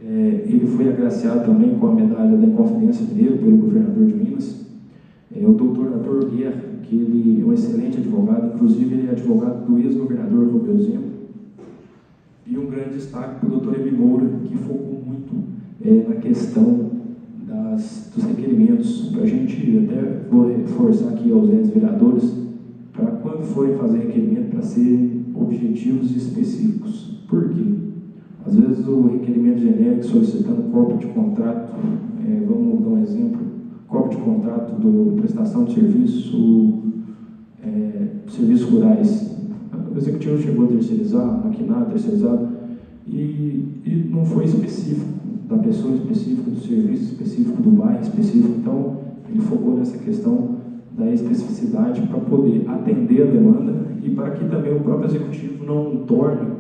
Ele foi agraciado também com a medalha da Inconfidência Mineiro pelo governador de Minas. O doutor Arthur Guerra, que ele é um excelente advogado, inclusive ele é advogado do ex-governador Rubens Zema. E um grande destaque para o doutor Emi Moura, que focou muito na questão dos requerimentos. A gente até vou reforçar aqui aos vereadores, para quando forem fazer requerimento, para serem objetivos específicos. Por quê? Às vezes o requerimento genérico solicitando cópia de contrato, vamos dar um exemplo, cópia de contrato de prestação de serviços rurais. Executivo chegou a terceirizar, maquinar, terceirizar, e não foi específico da pessoa específica, do serviço específico, do bairro específico. Então, ele focou nessa questão da especificidade para poder atender a demanda e para que também o próprio Executivo não torne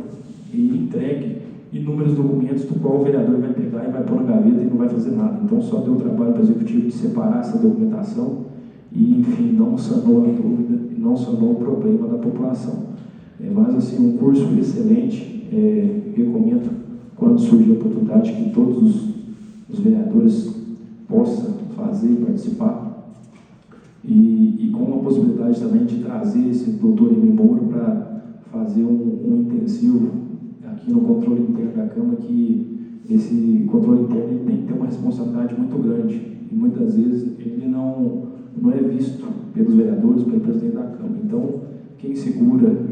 e entregue inúmeros documentos do qual o vereador vai pegar e vai pôr na gaveta e não vai fazer nada. Então, só deu trabalho para o Executivo de separar essa documentação e, enfim, não sanou a dúvida e não sanou o problema da população. Mas, assim, um curso excelente. Recomendo, quando surgir a oportunidade, que todos os vereadores possam fazer e participar. E com a possibilidade também de trazer esse doutor Emílio Moura para fazer um intensivo aqui no controle interno da Câmara, que esse controle interno ele tem que ter uma responsabilidade muito grande. E muitas vezes ele não é visto pelos vereadores, pelo presidente da Câmara. Então, quem segura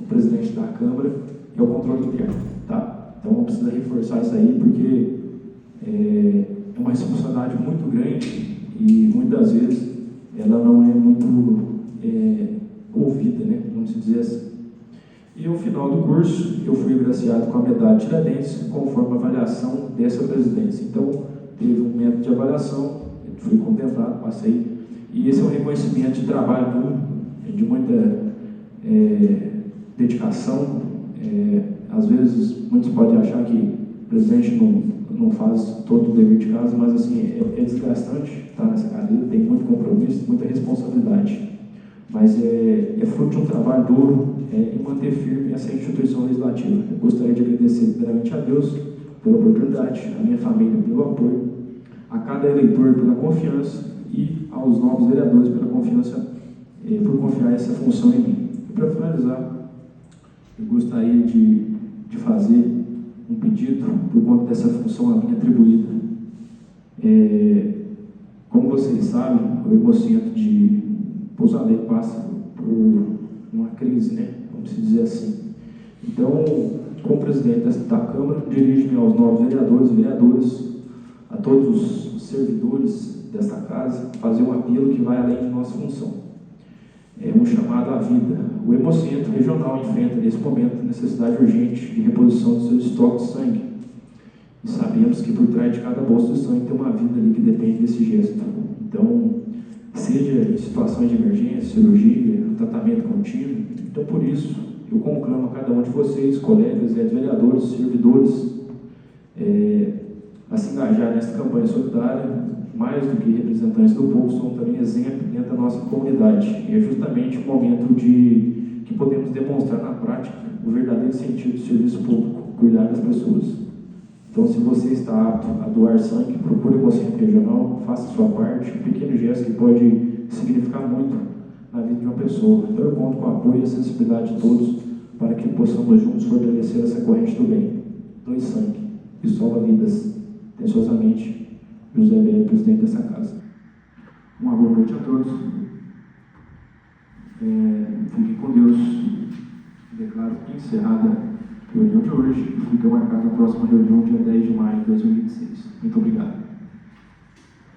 o presidente da Câmara é o controle interno, tá? Então precisa reforçar isso aí, porque é uma responsabilidade muito grande e muitas vezes ela não é muito ouvida, né? Vamos dizer assim. E no final do curso eu fui agraciado com a medalha de Tiradentes conforme a avaliação dessa presidência. Então teve um método de avaliação, fui contemplado, passei, e esse é um reconhecimento de trabalho duro, de muita dedicação. Às vezes muitos podem achar que o presidente não faz todo o dever de casa, mas assim, é desgastante estar nessa cadeira, tem muito compromisso, muita responsabilidade, mas é fruto de um trabalho duro em manter firme essa instituição legislativa. Eu gostaria de agradecer primeiramente a Deus pela oportunidade, a minha família pelo apoio, a cada eleitor pela confiança e aos novos vereadores pela confiança, por confiar essa função em mim. E para finalizar, eu gostaria de fazer um pedido por conta dessa função a mim atribuída. Como vocês sabem, o Hemocentro de Pouso Alegre passa por uma crise, né? Vamos dizer assim. Então, como presidente da Câmara, dirijo-me aos novos vereadores e vereadoras, a todos os servidores desta casa, fazer um apelo que vai além de nossa função. É um chamado à vida. O Hemocentro regional enfrenta nesse momento a necessidade urgente de reposição dos seus estoques de sangue. E sabemos que por trás de cada bolsa de sangue tem uma vida ali que depende desse gesto. Então, seja em situações de emergência, cirurgia, tratamento contínuo. Então, por isso, eu conclamo a cada um de vocês, colegas, vereadores, servidores, a se engajar nesta campanha solidária. Mais do que representantes do povo, somos também exemplo dentro da nossa comunidade. E é justamente o momento que podemos demonstrar na prática o verdadeiro sentido do serviço público, cuidar das pessoas. Então, se você está apto a doar sangue, procure o Hemocentro regional, faça a sua parte, um pequeno gesto que pode significar muito na vida de uma pessoa. Então, eu conto com o apoio e a sensibilidade de todos para que possamos juntos fortalecer essa corrente do bem. Doe sangue e salva vidas. Atenciosamente, José Velho, presidente dessa casa. Uma boa noite a todos. Fiquem com Deus. Declaro encerrada a reunião de hoje e fica marcada a próxima reunião, dia 10 de maio de 2026. Muito obrigado.